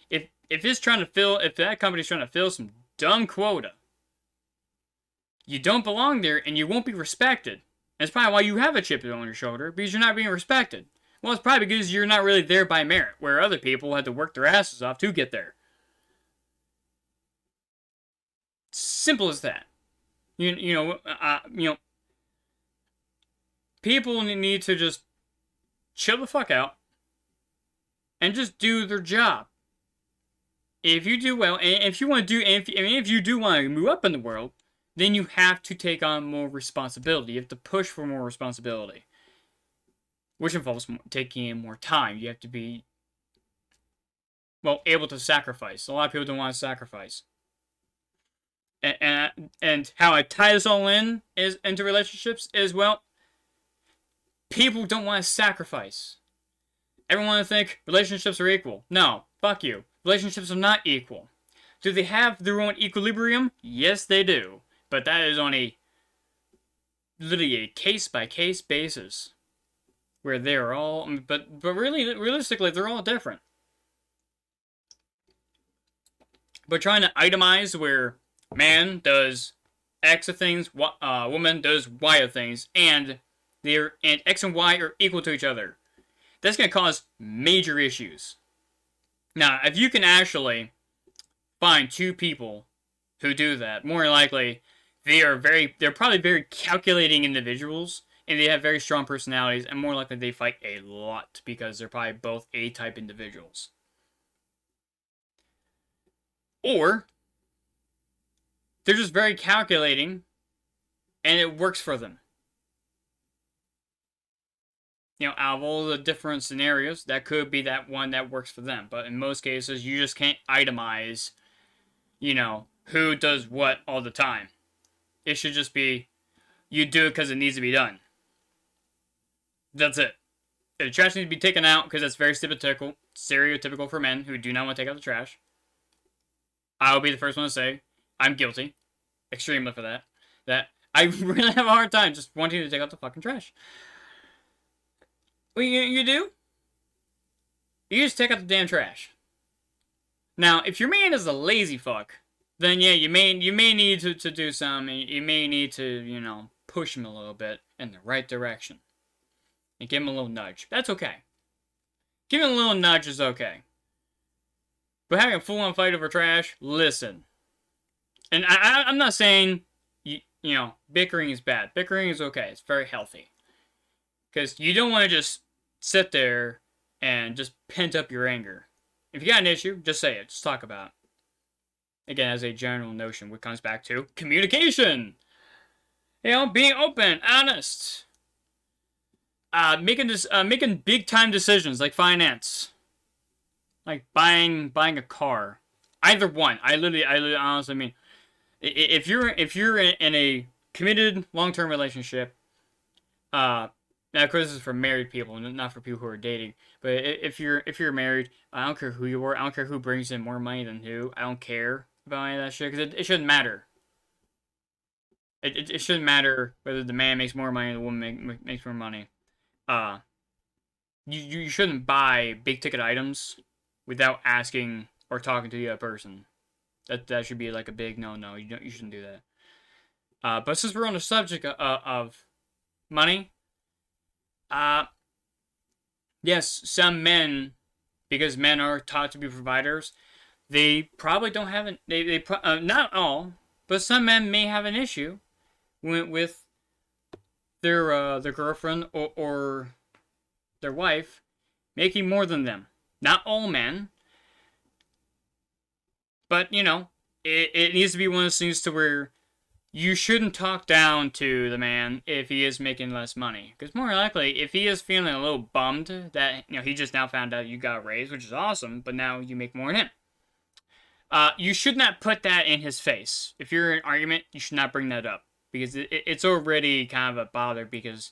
S2: If that company's trying to fill some dumb quota, you don't belong there, and you won't be respected. That's probably why you have a chip on your shoulder, because you're not being respected. Well, it's probably because you're not really there by merit, where other people had to work their asses off to get there. Simple as that. You know, people need to just chill the fuck out and just do their job. If you do well, and if you want to do, if you do want to move up in the world, then you have to take on more responsibility. You have to push for more responsibility, which involves taking in more time. You have to be, well, able to sacrifice. A lot of people don't want to sacrifice. And how I tie this all in is into relationships is, well, people don't want to sacrifice. Everyone to think relationships are equal. No, fuck you. Relationships are not equal. Do they have their own equilibrium? Yes, they do. But that is on a literally a case-by-case basis. Where they're all, but really, realistically, they're all different. But trying to itemize where man does X of things, woman does Y of things, and X and Y are equal to each other, that's going to cause major issues. Now, if you can actually find two people who do that, more likely they're probably very calculating individuals, and they have very strong personalities, and more likely they fight a lot because they're probably both A-type individuals. Or they're just very calculating, and it works for them. You know, out of all the different scenarios, that could be that one that works for them. But in most cases, you just can't itemize, you know, who does what all the time. It should just be, you do it because it needs to be done. That's it. If the trash needs to be taken out, because that's very stereotypical for men who do not want to take out the trash, I will be the first one to say, I'm guilty. Extremely for that. That I really have a hard time just wanting to take out the fucking trash. Well, you do? You just take out the damn trash. Now, if your man is a lazy fuck, then yeah, you may need to do something. You may need to, you know, push him a little bit in the right direction. And give him a little nudge. That's okay. Giving a little nudge is okay. But having a full-on fight over trash, listen. And I'm not saying, you know, bickering is bad. Bickering is okay. It's very healthy. Because you don't want to just sit there and just pent up your anger. If you got an issue, just say it. Just talk about it. Again, as a general notion, which comes back to communication. You know, being open, honest. Making big-time decisions like finance. Like buying a car. Either one. I literally honestly mean, if you're in a committed long-term relationship, now of course this is for married people, not for people who are dating. But if you're married, I don't care who you are. I don't care who brings in more money than who. I don't care about any of that shit because it shouldn't matter. It shouldn't matter whether the man makes more money or the woman makes more money. You shouldn't buy big ticket items without asking or talking to the other person. That should be like a big no. You shouldn't do that. But since we're on the subject of money, yes, some men, because men are taught to be providers, they probably don't have not all, but some men may have an issue with their girlfriend or their wife making more than them. Not all men. But, you know, it needs to be one of those things to where you shouldn't talk down to the man if he is making less money. Because more likely, if he is feeling a little bummed that, you know, he just now found out you got a raise, which is awesome, but now you make more than him. You should not put that in his face. If you're in an argument, you should not bring that up. Because it's already kind of a bother, because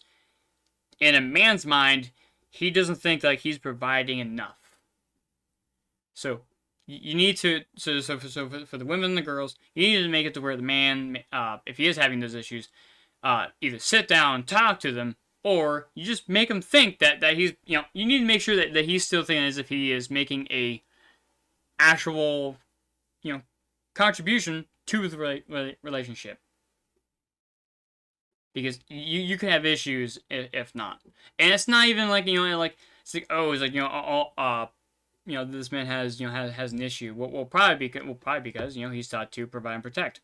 S2: in a man's mind, he doesn't think like he's providing enough. So you need to, so for the women and the girls, you need to make it to where the man, if he is having those issues, either sit down, talk to them, or you just make him think that he's, you know, you need to make sure that he's still thinking as if he is making a actual, you know, contribution to the relationship. Because you can have issues if not. And it's not even like, you know, like, It's like, oh, it's like, this man has, has an issue. Well, probably because, he's taught to provide and protect.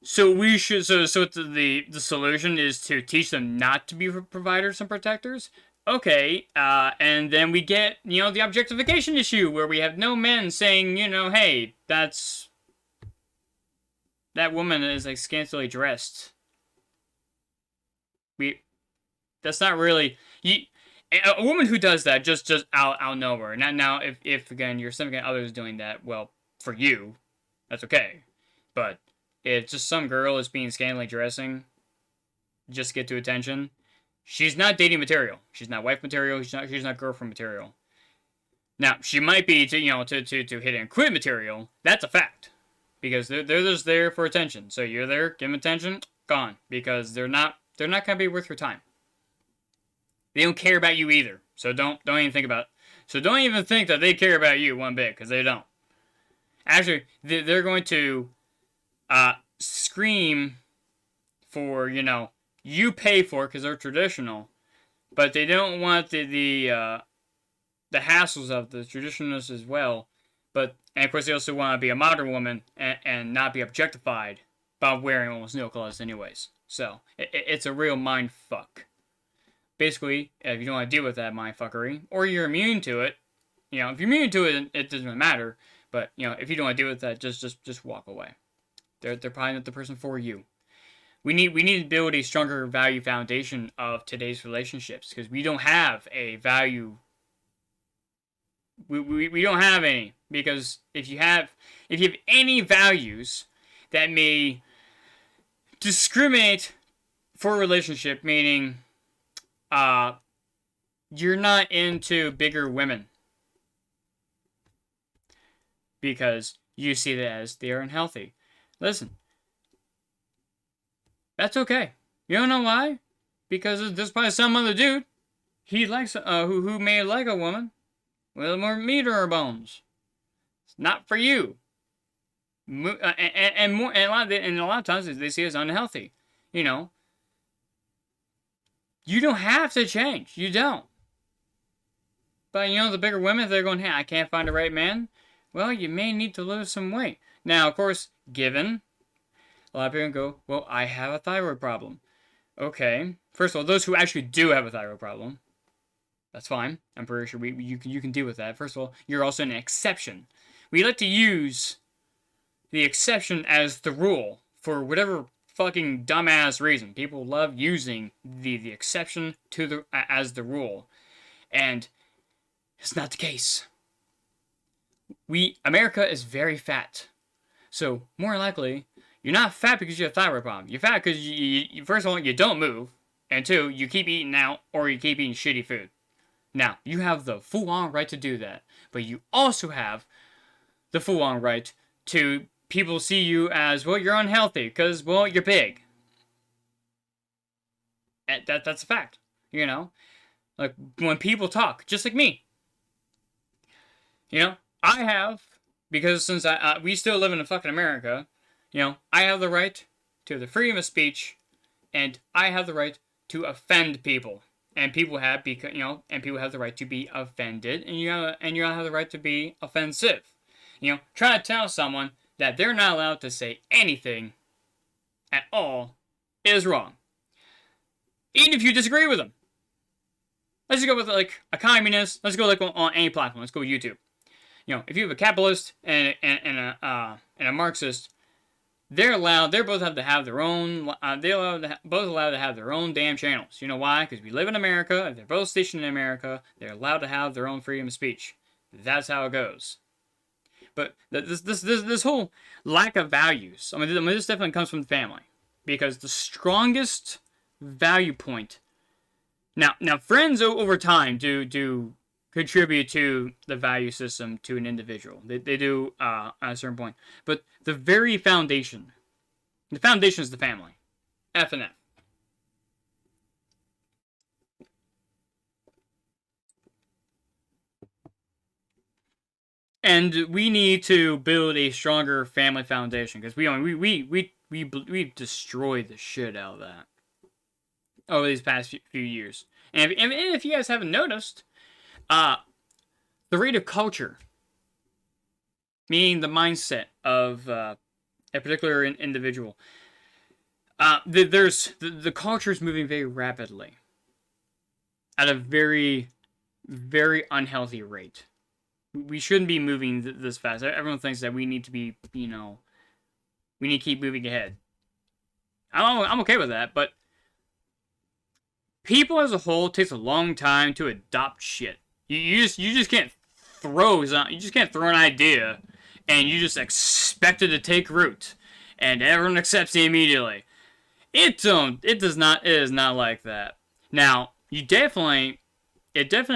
S2: So we should, so the solution is to teach them not to be providers and protectors. Okay, and then we get, the objectification issue where we have no men saying, hey, that woman is like scantily dressed. That's not really, a woman who does that just out nowhere. Now, if again you're significant others doing that, well, for you, that's okay. But if just some girl is being scantily dressing, just to get to attention, she's not dating material. She's not wife material. She's not girlfriend material. Now she might be to hit and quit material. That's a fact, because they're just there for attention. So you're there, give them attention, gone, because they're not gonna be worth your time. They don't care about you either. So don't even think about it. So don't even think that they care about you one bit, because they don't. Actually, they're going to scream for, you pay for it because they're traditional, but they don't want the hassles of the traditionalists as well. And of course they also want to be a modern woman and not be objectified by wearing almost no clothes anyways. So it's a real mind fuck. Basically, if you don't want to deal with that mind fuckery, or you're immune to it, if you're immune to it, it doesn't matter. But if you don't want to deal with that, just walk away. They're probably not the person for you. We need to build a stronger value foundation of today's relationships, because we don't have a value. We don't have any, because if you have any values that may discriminate for a relationship, meaning you're not into bigger women because you see that as they're unhealthy. Listen, that's okay. You don't know why? Because there's probably some other dude he likes who may like a woman with more meat on her bones. It's not for you. And a lot of times they see it as unhealthy. You don't have to change. You don't. But the bigger women, they're going, hey, I can't find the right man. Well, you may need to lose some weight. Now, of course, given a lot of people go, well, I have a thyroid problem. Okay. First of all, those who actually do have a thyroid problem, that's fine. I'm pretty sure you can deal with that. First of all, you're also an exception. We like to use the exception as the rule for whatever fucking dumbass reason. People love using the exception as the rule, and it's not the case. America is very fat, so more likely you're not fat because you have a thyroid problem. You're fat because you first of all, you don't move, and two, you keep eating out or you keep eating shitty food. Now, you have the full-on right to do that, but you also have the full-on right to people see you as, well, you're unhealthy because, well, you're big. That's a fact, Like, when people talk, just like me. I have, because since we still live in fucking America, I have the right to the freedom of speech, and I have the right to offend people. And people have, people have the right to be offended, and you have the right to be offensive. Try to tell someone that they're not allowed to say anything at all is wrong. Even if you disagree with them. Let's just go with like a communist. Let's go like on any platform. Let's go with YouTube. If you have a capitalist and a Marxist, they're allowed. They're both have to have their own. Both allowed to have their own damn channels. You know why? Because we live in America. If they're both stationed in America, they're allowed to have their own freedom of speech. That's how it goes. But this whole lack of values. I mean, this definitely comes from the family, because the strongest value point. Now, friends over time do contribute to the value system to an individual. They do at a certain point. But the very foundation, is the family. F and F. And we need to build a stronger family foundation, because we destroyed the shit out of that over these past few years. And if you guys haven't noticed, the rate of culture, meaning the mindset of a particular individual, the culture is moving very rapidly at a very, very unhealthy rate. We shouldn't be moving this fast. Everyone thinks that we need to be, we need to keep moving ahead. I'm okay with that, but people as a whole, it takes a long time to adopt shit. You just can't throw an idea and you just expect it to take root and everyone accepts it immediately. It is not like that. Now, it definitely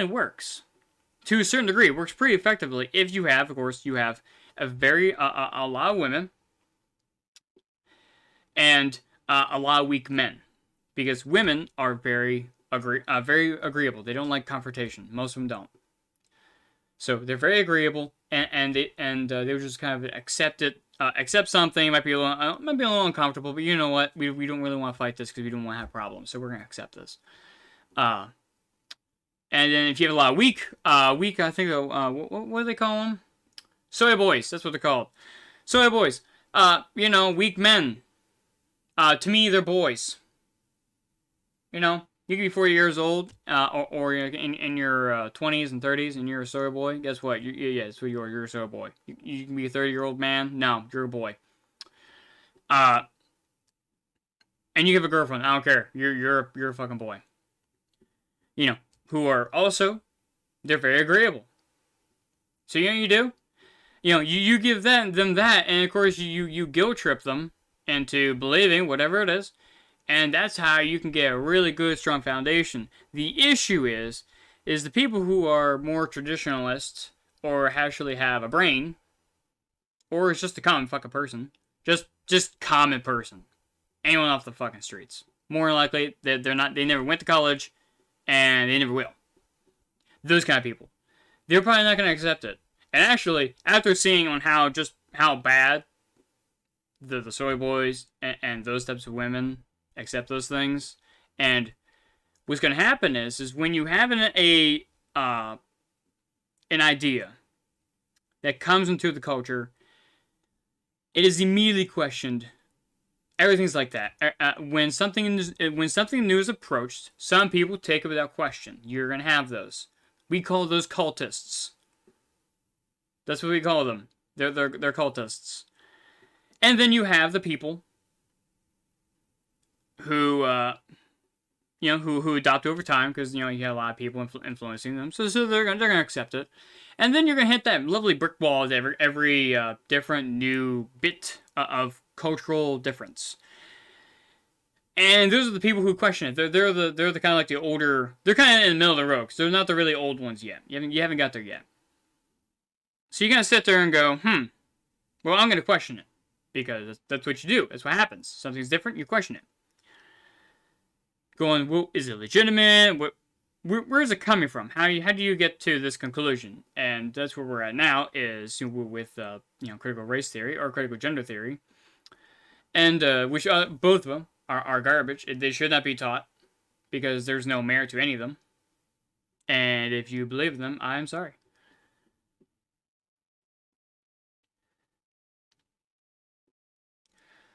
S2: works. To a certain degree, it works pretty effectively if you have, of course, a lot of women and a lot of weak men, because women are very agreeable. They don't like confrontation. Most of them don't. So they're very agreeable, and they would just kind of accept something. Might be a little uncomfortable, but you know what? We don't really want to fight this because we don't want to have problems. So we're gonna accept this. And then if you have a lot of weak, I think, what do they call them? Soy boys. That's what they're called. Soy boys. Weak men. To me, they're boys. You can be 40 years old, or in your 20s and 30s, and you're a soy boy. Guess what? That's what you are. You're a soy boy. You can be a 30-year-old man. No, you're a boy. And you have a girlfriend. I don't care. You're a fucking boy. Who are also, they're very agreeable. So you know what you do? You give them that, and of course you guilt trip them into believing whatever it is, and that's how you can get a really good, strong foundation. The issue is the people who are more traditionalists, or actually have a brain, or is just a common fucking person, just common person, anyone off the fucking streets. More likely, they never went to college, and they never will. Those kind of people, they're probably not going to accept it. And actually, after seeing on how bad the soy boys and those types of women accept those things, and what's going to happen is when you have an idea that comes into the culture, it is immediately questioned. Everything's like that. When something new is approached, some people take it without question. You're gonna have those. We call those cultists. That's what we call them. They're cultists. And then you have the people who who adopt over time, because you have a lot of people influencing them. So they're gonna accept it. And then you're gonna hit that lovely brick wall of every different new bit of cultural difference. And those are the people who question it. They're the kind of like the older. They're kind of in the middle of the road, because they're not the really old ones yet. You haven't got there yet. So you're gonna sit there and go, well, I'm gonna question it, because that's what you do. That's what happens. Something's different, you question it. Going, well, is it legitimate? Where is it coming from? How do you get to this conclusion? And that's where we're at now, is with critical race theory or critical gender theory, and which both of them are garbage. They should not be taught, because there's no merit to any of them. And if you believe them, I'm sorry.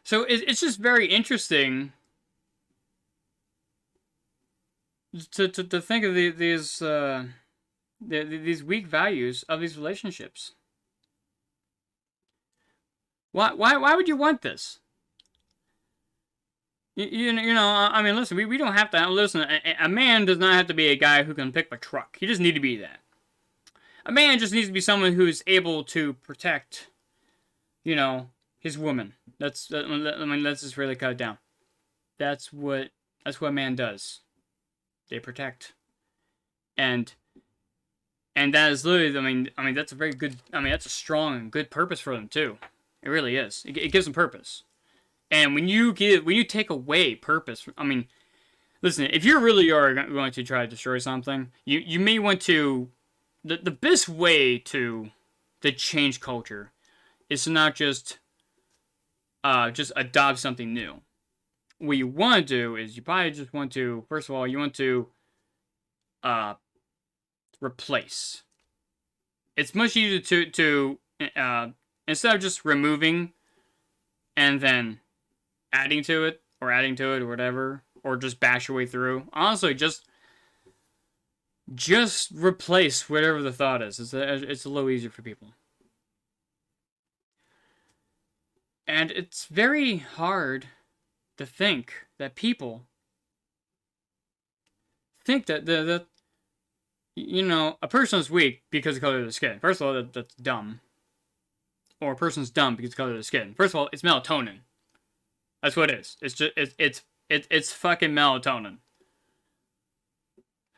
S2: So it's just very interesting to think of these weak values of these relationships. Why would you want this? I mean, listen, we don't have to listen. A man does not have to be a guy who can pick a truck. He doesn't need to be that. A man just needs to be someone who's able to protect, his woman. Let's just really cut it down. That's what a man does. They protect. And that is literally, I mean that's a very good, that's a strong and good purpose for them too. It really is. It gives them purpose. And when you take away purpose, listen, if you really are going to try to destroy something, you may want to, the best way to change culture is to not just adopt something new. What you want to do is you probably just want to, first of all, you want to replace. It's much easier to instead of just removing and then adding to it or whatever, or just bash your way through. Honestly, just replace whatever the thought is. It's a little easier for people. And it's very hard to think that people think that you know, a person is weak because of the color of their skin. First of all, that's dumb. Or a person's dumb because of the color of their skin. First of all, it's melatonin. That's what it is. It's just it's fucking melatonin.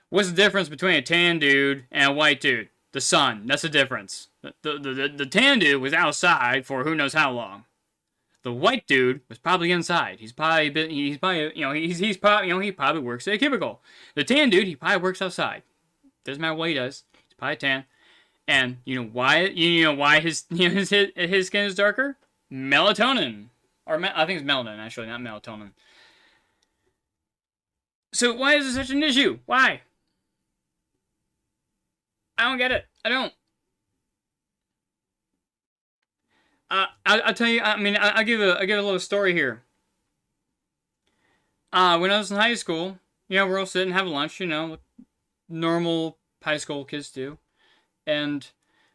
S2: What's the difference between a tan dude and a white dude? The sun. That's the difference. The tan dude was outside for who knows how long. The white dude was probably inside. He probably works at a cubicle. The tan dude, he probably works outside. Doesn't matter what he does. He's probably tan. And you know why? You know why his skin is darker? Melatonin, I think it's melanin actually, not melatonin. So why is this such an issue? Why? I don't get it. I don't. I'll tell you. I mean, I'll give a little story here. When I was in high school, you know, we're all sitting having lunch, you know, like normal high school kids do, and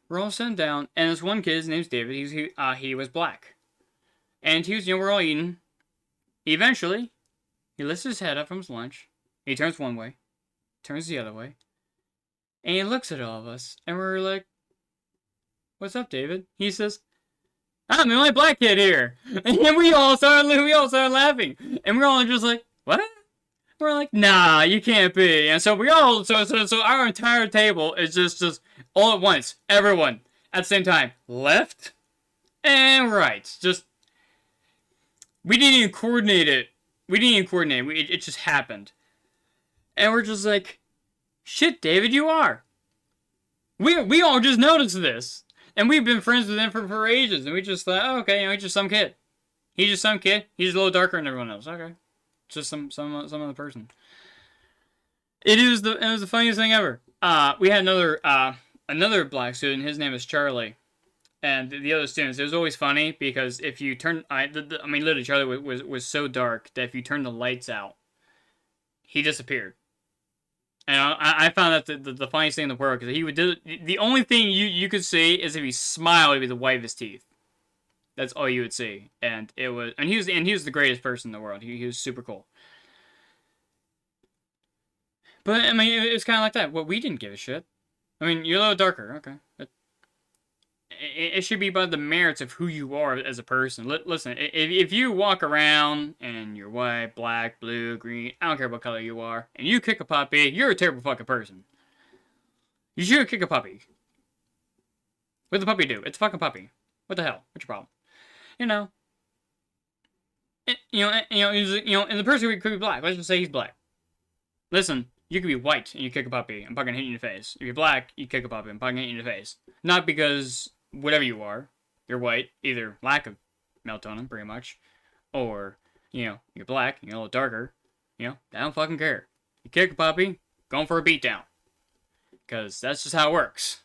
S2: we're all sitting down, and this one kid, his name's David. He was black, and he was, you know, we're all eating. Eventually, he lifts his head up from his lunch. He turns one way, turns the other way, and he looks at all of us, and we're like, "What's up, David?" He says, "I'm the only black kid here," and we all started laughing, and we're all just like, "What?" We're like, "Nah, you can't be." And so we all, so our entire table is just all at once, everyone at the same time, left and right. Just, we didn't even coordinate it. It just happened. And we're just like, "Shit, David, you are." We all just noticed this. And we've been friends with him for ages. And we just thought, oh, okay, you know, he's just some kid. He's just some kid. He's a little darker than everyone else. Okay. Just some other person. It was the funniest thing ever. We had another black student. His name is Charlie, and the other students. It was always funny because if you turn, I mean, literally, Charlie was so dark that if you turn the lights out, he disappeared. And I found that the funniest thing in the world because he would do the only thing you could see is if he smiled, it'd be the white of his teeth. That's all you would see, and he was the greatest person in the world. He was super cool. But I mean, it was kind of like that. Well, we didn't give a shit. I mean, you're a little darker, okay. It should be by the merits of who you are as a person. Listen, if you walk around and you're white, black, blue, green, I don't care what color you are, and you kick a puppy, you're a terrible fucking person. You should kick a puppy. What'd the puppy do? It's a fucking puppy. What the hell? What's your problem? You know, and the person could be black. Let's just say he's black. Listen, you could be white and you kick a puppy and fucking hit you in the face. If you're black, you kick a puppy and fucking hit you in the face. Not because whatever you are, you're white, either lack of melatonin, pretty much, or, you know, you're black and you're a little darker. You know, I don't fucking care. You kick a puppy, going for a beatdown. Because that's just how it works.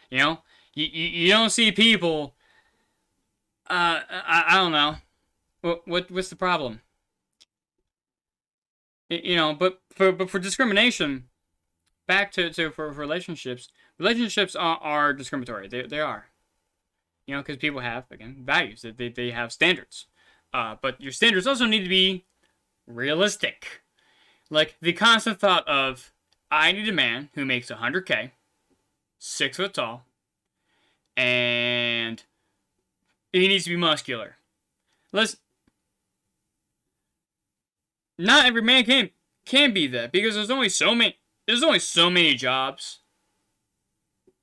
S2: You know, you don't see people. I don't know. What's the problem? You know, but for discrimination, back to for relationships are discriminatory. They are. You know, because people have, again, values. They have standards. But your standards also need to be realistic. Like the constant thought of, I need a man who makes $100K, 6 foot tall, and he needs to be muscular. Not every man can be that because there's only so many jobs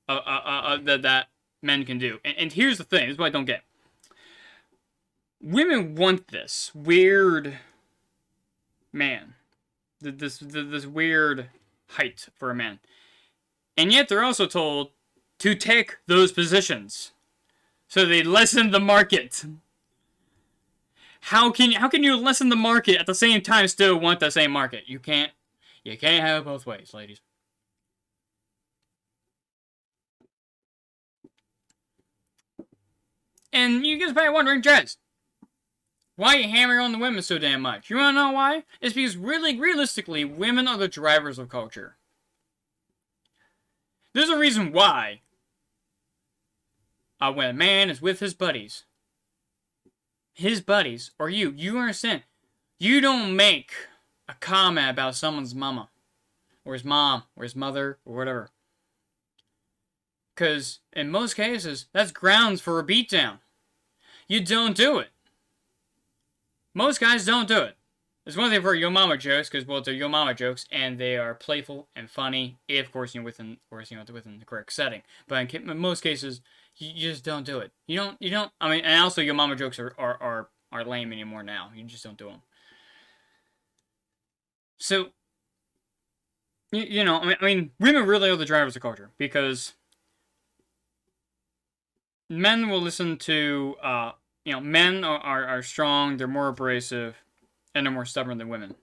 S2: that men can do. And here's the thing. This is what I don't get. Women want this weird man, this weird height for a man, and yet they're also told to take those positions. So they lessen the market. How can you lessen the market at the same time still want the same market? You can't have it both ways, ladies. And you guys probably wondering, Jez, why are you hammering on the women so damn much? You wanna know why? It's because really, realistically, women are the drivers of culture. There's a reason why when a man is with his buddies, or you understand, you don't make a comment about someone's mama, or his mom, or his mother, or whatever. Because in most cases, that's grounds for a beatdown. You don't do it. Most guys don't do it. It's one thing for yo mama jokes, because well, they're yo mama jokes, and they are playful and funny, if of course within the correct setting. But in most cases, you just don't do it. You don't. I mean, and also yo mama jokes are lame anymore now. You just don't do them. So, I mean, women really are the drivers of culture, because men will listen to, men are strong, they're more abrasive, and they're more stubborn than women.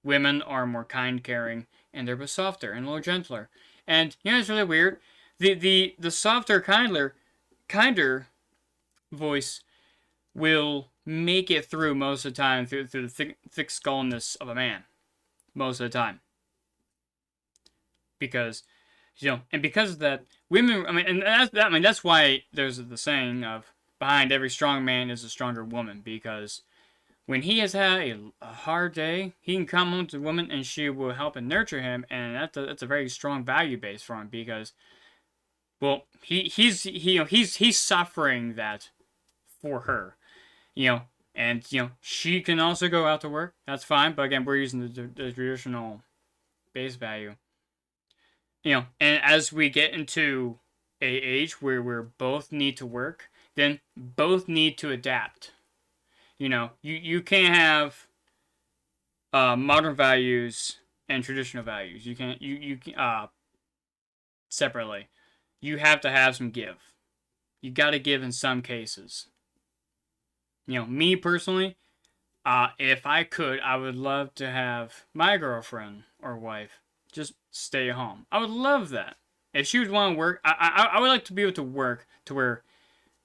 S2: Women are more kind, caring, and they're softer and a little gentler. And, it's really weird. The softer, kinder voice will make it through most of the time, through the thick skullness of a man. Most of the time. Because, and because of that, women, that's why there's the saying of, behind every strong man is a stronger woman, because when he has had a hard day, he can come home to a woman and she will help and nurture him, and that's a very strong value base for him, because, well, he's suffering that for her, and she can also go out to work. That's fine, but again, we're using the traditional base value. And as we get into a age where we both need to work, then both need to adapt. You can't have modern values and traditional values. You can't separately. You have to have some give. You got to give in some cases. Me personally, if I could, I would love to have my girlfriend or wife just stay home. I would love that. If she would want to work, I would like to be able to work to where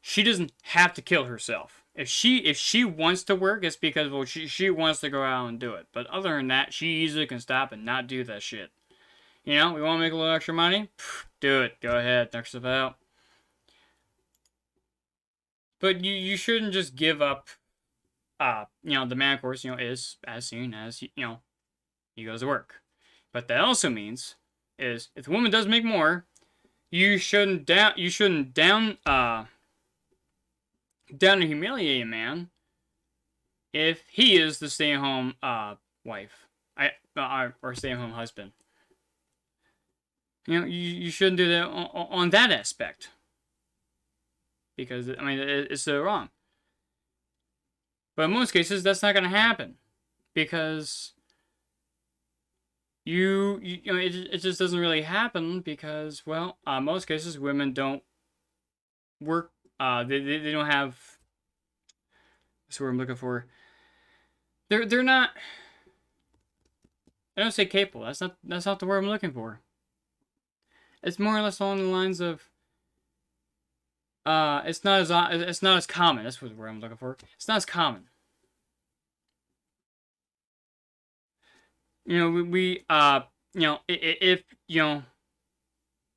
S2: she doesn't have to kill herself. If she wants to work, it's because, well, she wants to go out and do it. But other than that, she easily can stop and not do that shit. We want to make a little extra money? Do it. Go ahead. Knock stuff out. But you shouldn't just give up. The man, of course, is as soon as he goes to work. But that also means is if the woman does make more, you shouldn't down and humiliate a man if he is the stay-at-home wife, or stay-at-home husband. You shouldn't do that on that aspect, because it's so wrong. But in most cases, that's not going to happen, because it just doesn't really happen, because, well, most cases women don't work. They don't have. That's what I'm looking for. They're not. I don't say capable. That's not the word I'm looking for. It's more or less along the lines of. It's not as common. That's what word I'm looking for. It's not as common. If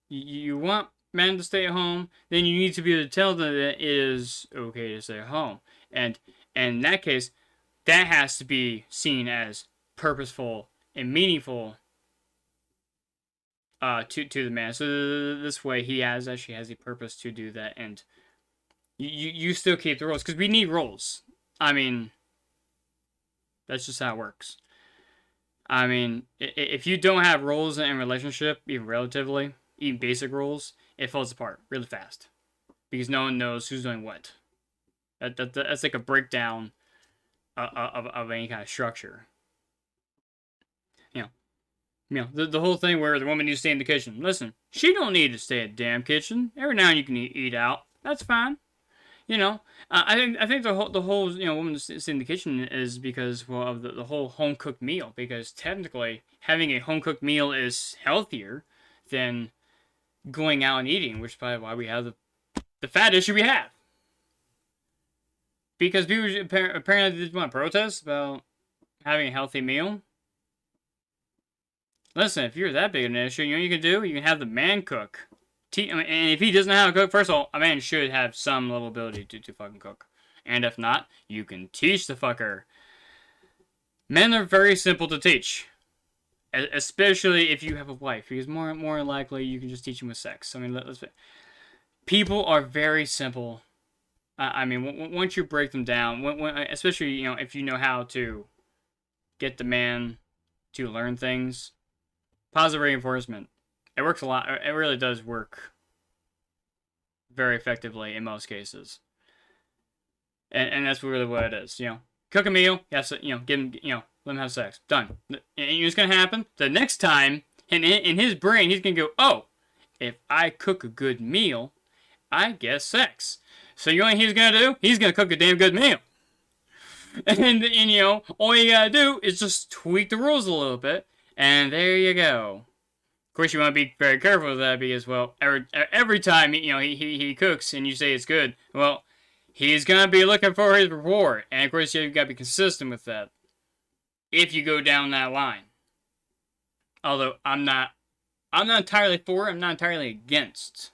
S2: you want men to stay at home, then you need to be able to tell them that it is okay to stay at home. And in that case, that has to be seen as purposeful and meaningful to the man. So this way, he actually has a purpose to do that, and you still keep the roles, because we need roles. That's just how it works. If you don't have roles in a relationship, even basic roles, it falls apart really fast, because no one knows who's doing what. That's like a breakdown of any kind of structure. The whole thing where the woman needs to stay in the kitchen. Listen, she don't need to stay in the damn kitchen. Every now and then you can eat out. That's fine. I think the whole woman sitting in the kitchen is because, well, of the whole home cooked meal. Because technically, having a home cooked meal is healthier than going out and eating, which is probably why we have the fat issue we have. because people apparently did want to protest about having a healthy meal. Listen, if you're that big of an issue, you know what you can do? You can have the man cook. And if he doesn't know how to cook, first of all, a man should have some level of ability to fucking cook. And if not, you can teach the fucker. Men are very simple to teach. Especially if you have a wife. Because more likely, you can just teach them with sex. I mean, people are very simple. I mean, once you break them down, especially, you know, if you know how to get the man to learn things, positive reinforcement. It works a lot. It really does work very effectively in most cases. And that's really what it is, you know. Cook a meal, yes, you know, give him, you know, let him have sex. Done. And it's gonna happen. The next time, in his brain, he's gonna go, oh, if I cook a good meal, I get sex. So you know what he's gonna do? He's gonna cook a damn good meal. And you know, all you gotta do is just tweak the rules a little bit, and there you go. Of course, you want to be very careful with that because, well, every time, you know, he cooks and you say it's good, well, he's gonna be looking for his reward, and of course, you've got to be consistent with that. If you go down that line, although I'm not entirely for, I'm not entirely against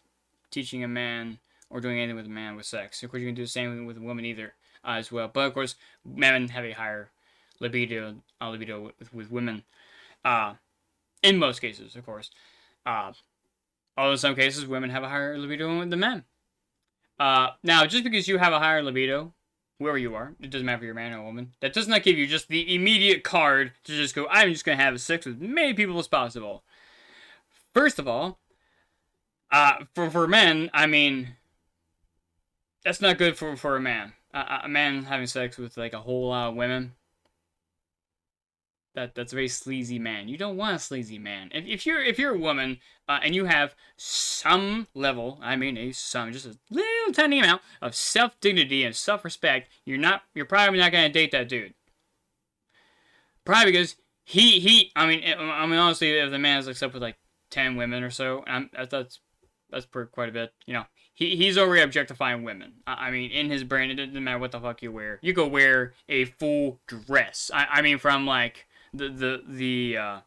S2: teaching a man or doing anything with a man with sex. Of course, you can do the same with a woman either as well. But of course, men have a higher libido with women. In most cases, of course. Although in some cases, women have a higher libido than men. Now, just because you have a higher libido, whoever you are, it doesn't matter if you're a man or a woman, that does not give you just the immediate card to just go, I'm just going to have sex with as many people as possible. First of all, for men, I mean, that's not good for a man. A man having sex with, like, a whole lot of women, that's a very sleazy man. You don't want a sleazy man. If you're a woman and you have some level, I mean just a little tiny amount of self-dignity and self-respect, you're probably not gonna date that dude. Probably because I mean honestly, if the man has like slept with like 10 women or so, that's quite a bit. You know, he's already objectifying women. I mean, in his brain, it doesn't matter what the fuck you wear. You go wear a full dress. I mean, from like the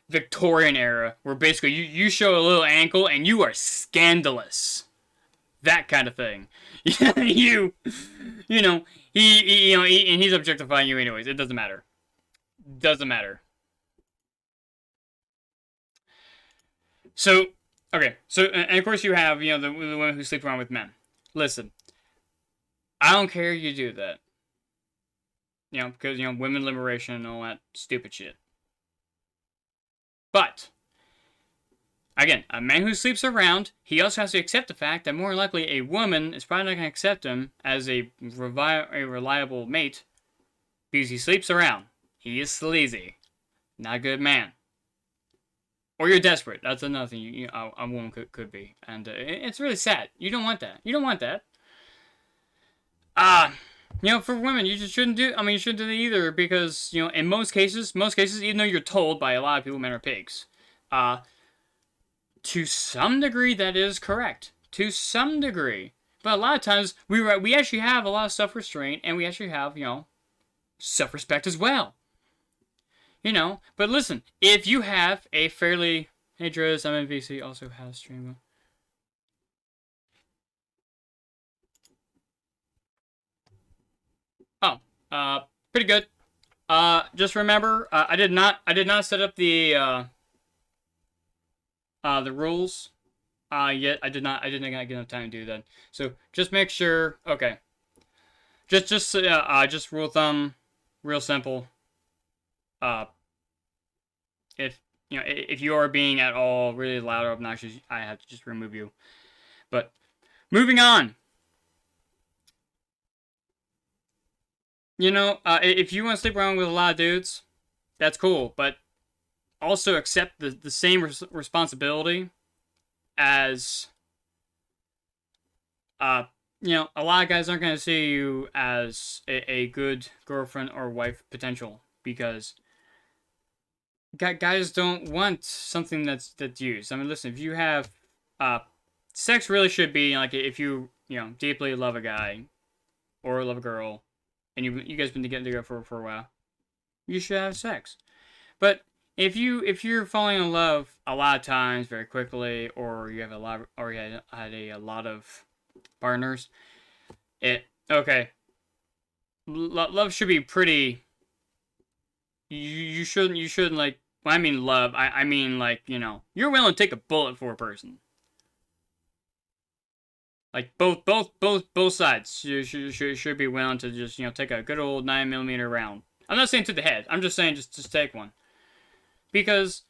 S2: Victorian era, where basically you show a little ankle and you are scandalous, that kind of thing. you know, and he's objectifying you anyways. It doesn't matter. So okay, so and of course you have the women who sleep around with men. Listen, I don't care you do that. Because, women liberation and all that stupid shit. But, again, a man who sleeps around, he also has to accept the fact that more likely a woman is probably not going to accept him as a reliable mate because he sleeps around. He is sleazy. Not a good man. Or you're desperate. That's another thing a woman could be. And it's really sad. You don't want that. For women, you just shouldn't do. You shouldn't do that either because in most cases, even though you're told by a lot of people, men are pigs. To some degree, that is correct. To some degree, but a lot of times we actually have a lot of self-restraint, and we actually have self-respect as well. But listen, if you have a fairly hey Driz, MVC also has stream. Pretty good. Just remember, I did not set up the rules yet. I did not get enough time to do that. So just make sure. Okay. Just rule of thumb, real simple. If you are being at all really loud or obnoxious, I have to just remove you. But moving on. If you want to sleep around with a lot of dudes, that's cool. But also accept the same responsibility as, a lot of guys aren't going to see you as a good girlfriend or wife potential. Because guys don't want something that's used. Listen, if you have, sex really should be, like, if you, deeply love a guy, or love a girl, and you guys been together for a while, you should have sex. But if you're falling in love a lot of times very quickly, or you have had a lot of partners, love should be pretty. You shouldn't like. When I mean love, I mean like, you're willing to take a bullet for a person. Like both sides should be willing to just take a good old 9mm round. I'm not saying to the head. I'm just saying just take one. Because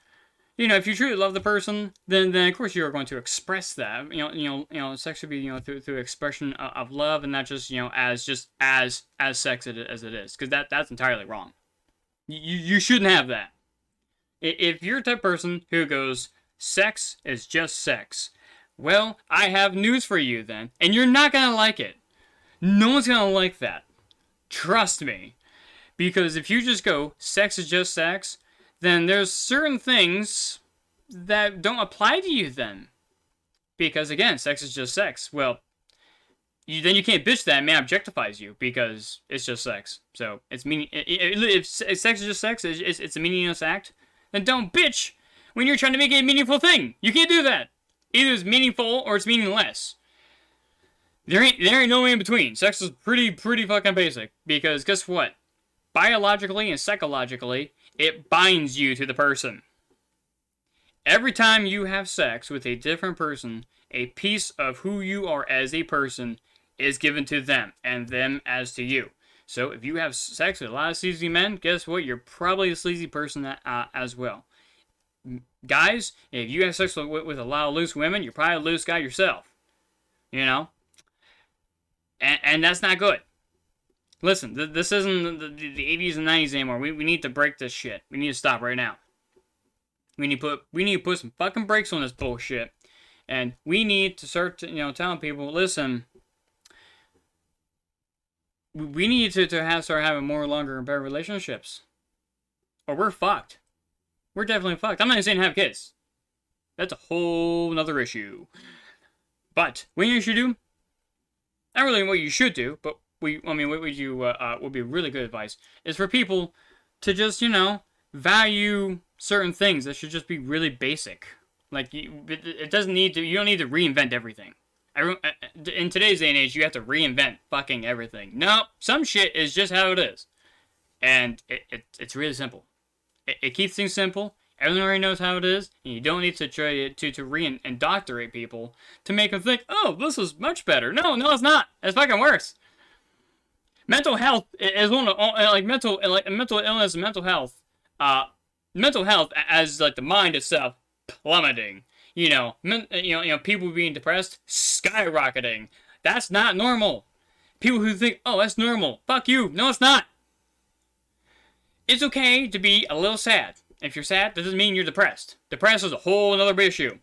S2: if you truly love the person, then of course you are going to express that. Sex should be through expression of love, and not just as sex as it is. Because that's entirely wrong. You shouldn't have that. If you're the type of person who goes, sex is just sex, well, I have news for you then, and you're not gonna like it. No one's gonna like that. Trust me. Because if you just go, sex is just sex, then there's certain things that don't apply to you then. Because again, sex is just sex. Well, then you can't bitch that man objectifies you, because it's just sex. So it's meaning. If sex is just sex, it's a meaningless act. Then don't bitch when you're trying to make it a meaningful thing. You can't do that. Either it's meaningful or it's meaningless. There ain't no way in between. Sex is pretty fucking basic. Because guess what? Biologically and psychologically, it binds you to the person. Every time you have sex with a different person, a piece of who you are as a person is given to them, and them as to you. So if you have sex with a lot of sleazy men, guess what? You're probably a sleazy person as well. Guys, if you have sex with a lot of loose women, you're probably a loose guy yourself. And that's not good. Listen, this isn't the 80s and 90s anymore. We need to break this shit. We need to stop right now. We need to put some fucking brakes on this bullshit. And we need to start telling people, listen, we need to start having more longer and better relationships. Or we're fucked. We're definitely fucked. I'm not even saying have kids. That's a whole nother issue. But what you should do, not really what you should do, but what would be really good advice is for people to just value certain things that should just be really basic. Like it doesn't need to. You don't need to reinvent everything. In today's day and age, you have to reinvent fucking everything. No, some shit is just how it is, and it's really simple. It keeps things simple. Everyone already knows how it is, and you don't need to try to re-indoctrinate people to make them think, oh, this is much better. No, it's not. It's fucking worse. Mental health is one of mental illness and mental health. Mental health as like the mind itself plummeting. People being depressed skyrocketing. That's not normal. People who think, oh, that's normal. Fuck you. No, it's not. It's okay to be a little sad. If you're sad, that doesn't mean you're depressed. Depressed is a whole other issue.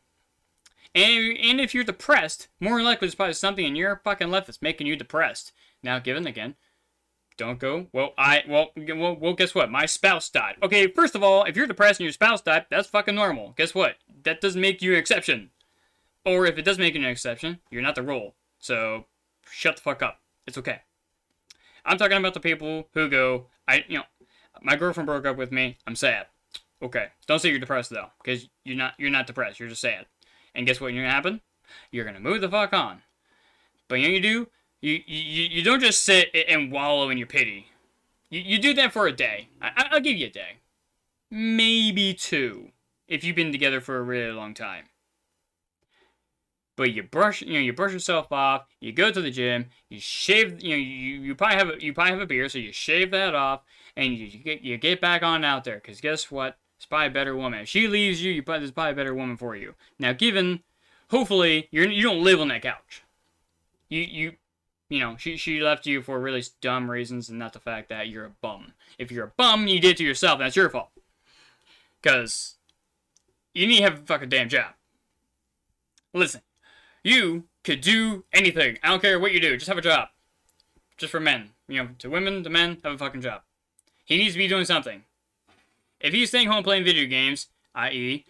S2: And if you're depressed, more likely there's probably something in your fucking life that's making you depressed. Now, don't go, well, guess what? My spouse died. Okay, first of all, if you're depressed and your spouse died, that's fucking normal. Guess what? That doesn't make you an exception. Or if it does make you an exception, you're not the rule. So, shut the fuck up. It's okay. I'm talking about the people who go, my girlfriend broke up with me, I'm sad. Okay, don't say you're depressed though, because you're not depressed, you're just sad. And guess what's gonna happen? You're gonna move the fuck on. But you do? You don't just sit and wallow in your pity. You do that for a day. I'll give you a day. Maybe 2. If you've been together for a really long time. But you brush yourself off, you go to the gym, you shave, you probably have a beard, so you shave that off, and you get back on out there, because guess what? It's probably a better woman. If she leaves you, there's probably a better woman for you. Now, hopefully, you don't live on that couch. She left you for really dumb reasons, and not the fact that you're a bum. If you're a bum, you did it to yourself, that's your fault. Because you need to have a fucking damn job. Listen, you could do anything. I don't care what you do, just have a job. Just for men. To women, to men, have a fucking job. He needs to be doing something. If he's staying home playing video games, i.e.,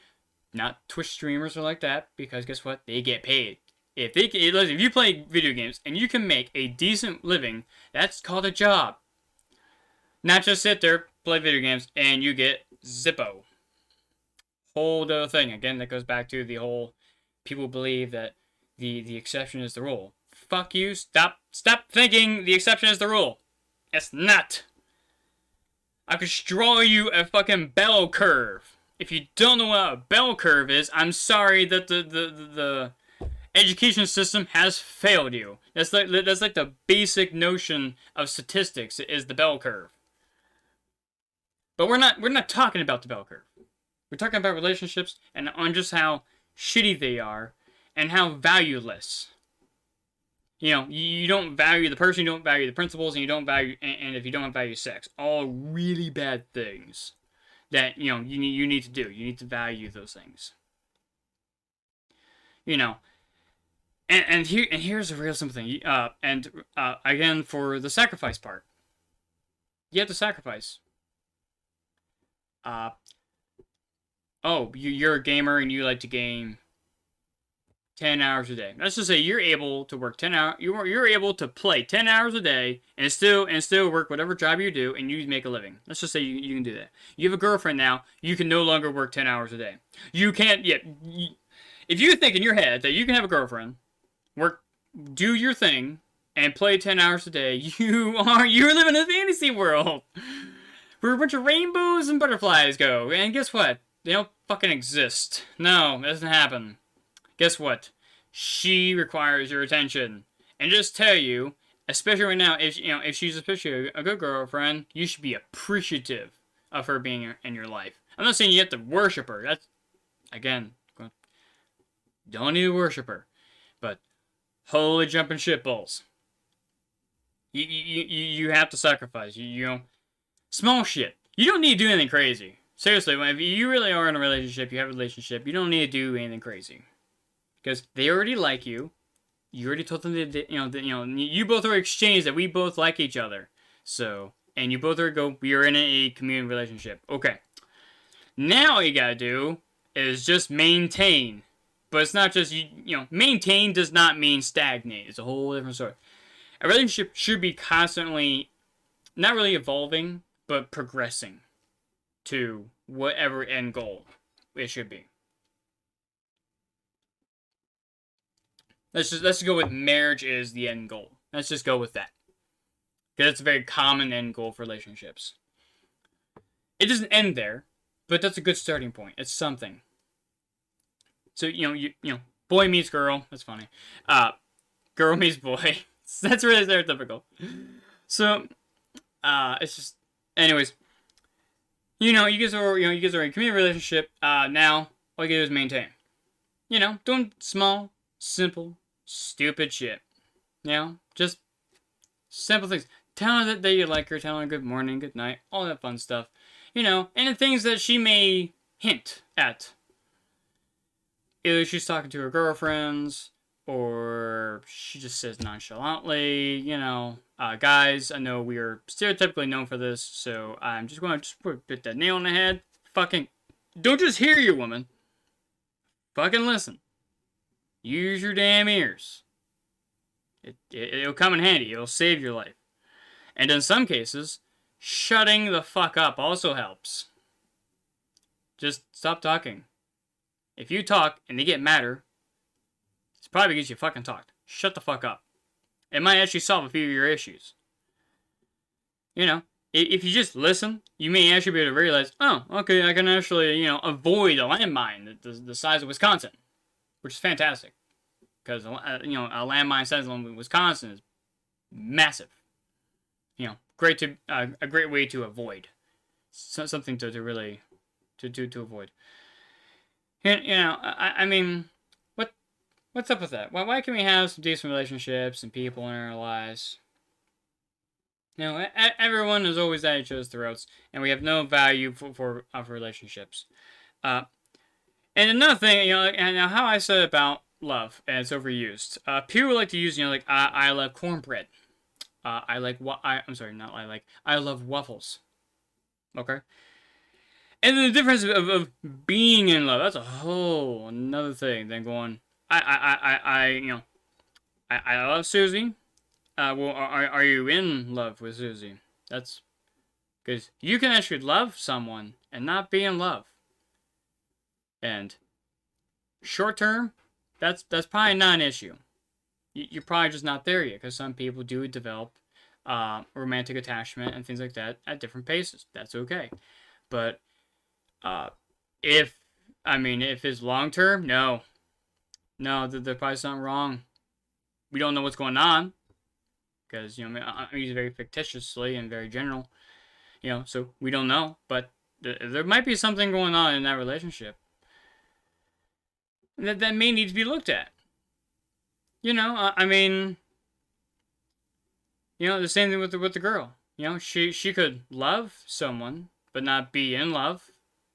S2: not Twitch streamers or like that, because guess what? They get paid. if you play video games and you can make a decent living, that's called a job. Not just sit there, play video games, and you get Zippo. Whole other thing. Again, that goes back to the whole people believe that the exception is the rule. Fuck you. Stop thinking the exception is the rule. It's not. I could draw you a fucking bell curve. If you don't know what a bell curve is, I'm sorry that the education system has failed you. That's like the basic notion of statistics is the bell curve. But we're not talking about the bell curve. We're talking about relationships and on just how shitty they are and how valueless. You know, you don't value the person, you don't value the principles, and you don't value, and if you don't value sex, all really bad things that you need to do. You need to value those things. You know, and here's a real simple thing. Again for the sacrifice part, you have to sacrifice. You're a gamer and you like to game 10 hours a day. Let's just say you're able to work 10 hours. You're able to play 10 hours a day and still work whatever job you do and you make a living. Let's just say you can do that. You have a girlfriend now. You can no longer work 10 hours a day. You can't yet. If you think in your head that you can have a girlfriend, do your thing, and play 10 hours a day, you're living in a fantasy world where a bunch of rainbows and butterflies go. And guess what? They don't fucking exist. No, it doesn't happen. Guess what? She requires your attention. And just tell you, especially right now, if she's especially a good girlfriend, you should be appreciative of her being in your life. I'm not saying you have to worship her. That's, again, don't need to worship her. But holy jumping shitballs. You have to sacrifice. You know, small shit. You don't need to do anything crazy. Seriously, if you really are in a relationship, you have a relationship, you don't need to do anything crazy. Because they already like you. You already told them that, you both already exchanged that we both like each other. So, and you both already we are in a community relationship. Okay. Now all you gotta do is just maintain. But it's not just, maintain does not mean stagnate. It's a whole different story. A relationship should be constantly, not really evolving, but progressing to whatever end goal it should be. Let's just go with marriage is the end goal. Let's just go with that. Because it's a very common end goal for relationships. It doesn't end there, but that's a good starting point. It's something. So, boy meets girl. That's funny. Girl meets boy. That's really stereotypical. So, it's just, anyways. You guys are in a community relationship. Now, all you gotta do is maintain. Doing small, simple, stupid shit. Just simple things. Tell her that you like her. Tell her good morning, good night, all that fun stuff. And the things that she may hint at. Either she's talking to her girlfriends, or she just says nonchalantly, guys, I know we are stereotypically known for this, so I'm just going to put that nail on the head. Fucking, don't just hear your woman. Fucking listen. Use your damn ears. It'll come in handy. It'll save your life. And in some cases, shutting the fuck up also helps. Just stop talking. If you talk and they get madder, it's probably because you fucking talked. Shut the fuck up. It might actually solve a few of your issues. If you just listen, you may actually be able to realize, oh, okay, I can actually, avoid a landmine the size of Wisconsin, which is fantastic. Because, a landmine size of Wisconsin is massive. A great way to avoid. Something to really, to avoid. I mean, what's up with that? Why can we have some decent relationships and people in our lives? Everyone is always at each other's throats, and we have no value for relationships. And another thing, and how I said about love, and it's overused. People like to use, I love cornbread. I love waffles. Okay? And then the difference of being in love, that's a whole another thing than going, I love Susie. Well, are you in love with Susie? That's because you can actually love someone and not be in love. And short term, that's probably not an issue. You're probably just not there yet, because some people do develop romantic attachment and things like that at different paces. That's okay. But if it's long term, no, there's probably something wrong. We don't know what's going on, because I'm using very fictitiously and very general, so we don't know. But there might be something going on in that relationship that may need to be looked at. The same thing with the girl. She could love someone but not be in love,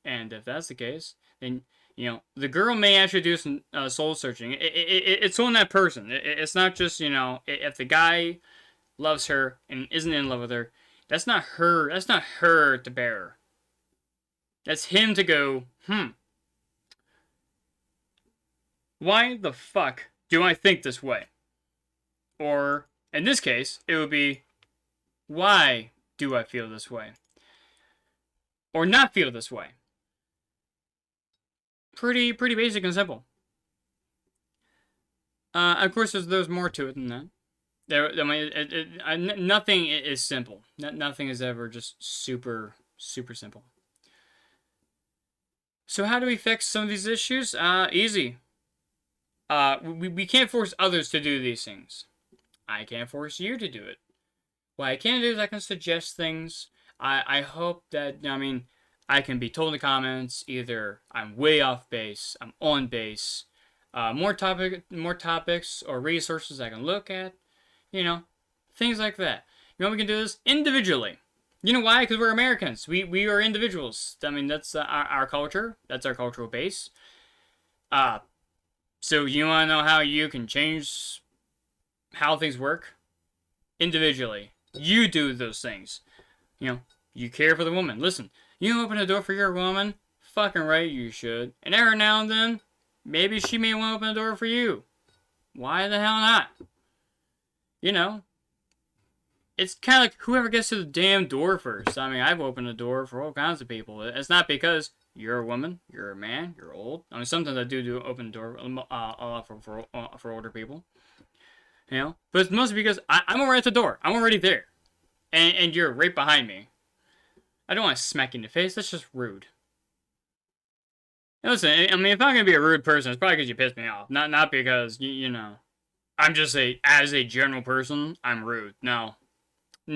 S2: and if that's the case, then the girl may actually do some soul searching. It's on that person. It's not just if the guy loves her and isn't in love with her, that's not her. That's not her to bear. That's him to go. Why the fuck do I think this way? Or, in this case, it would be, why do I feel this way? Or not feel this way? Pretty basic and simple. Of course, there's more to it than that. Nothing is simple. Nothing is ever just super simple. So how do we fix some of these issues? Easy. We can't force others to do these things. I can't force you to do it. What I can do is I can suggest things. I hope that, I can be told in the comments either I'm way off base, I'm on base, more topics or resources I can look at, things like that. We can do this individually. You know why? Because we're Americans. We are individuals. That's our culture. That's our cultural base. So you want to know how you can change how things work? Individually. You do those things. You care for the woman. Listen, you open a door for your woman? Fucking right you should. And every now and then, maybe she may want to open a door for you. Why the hell not? It's kind of like whoever gets to the damn door first. I've opened a door for all kinds of people. It's not because you're a woman, you're a man, you're old. Sometimes I do open the door for older people. But it's mostly because I'm already at the door. I'm already there. And you're right behind me. I don't want to smack you in the face. That's just rude. And listen, if I'm going to be a rude person, it's probably because you pissed me off. Not because, I'm just as a general person, I'm rude. No. We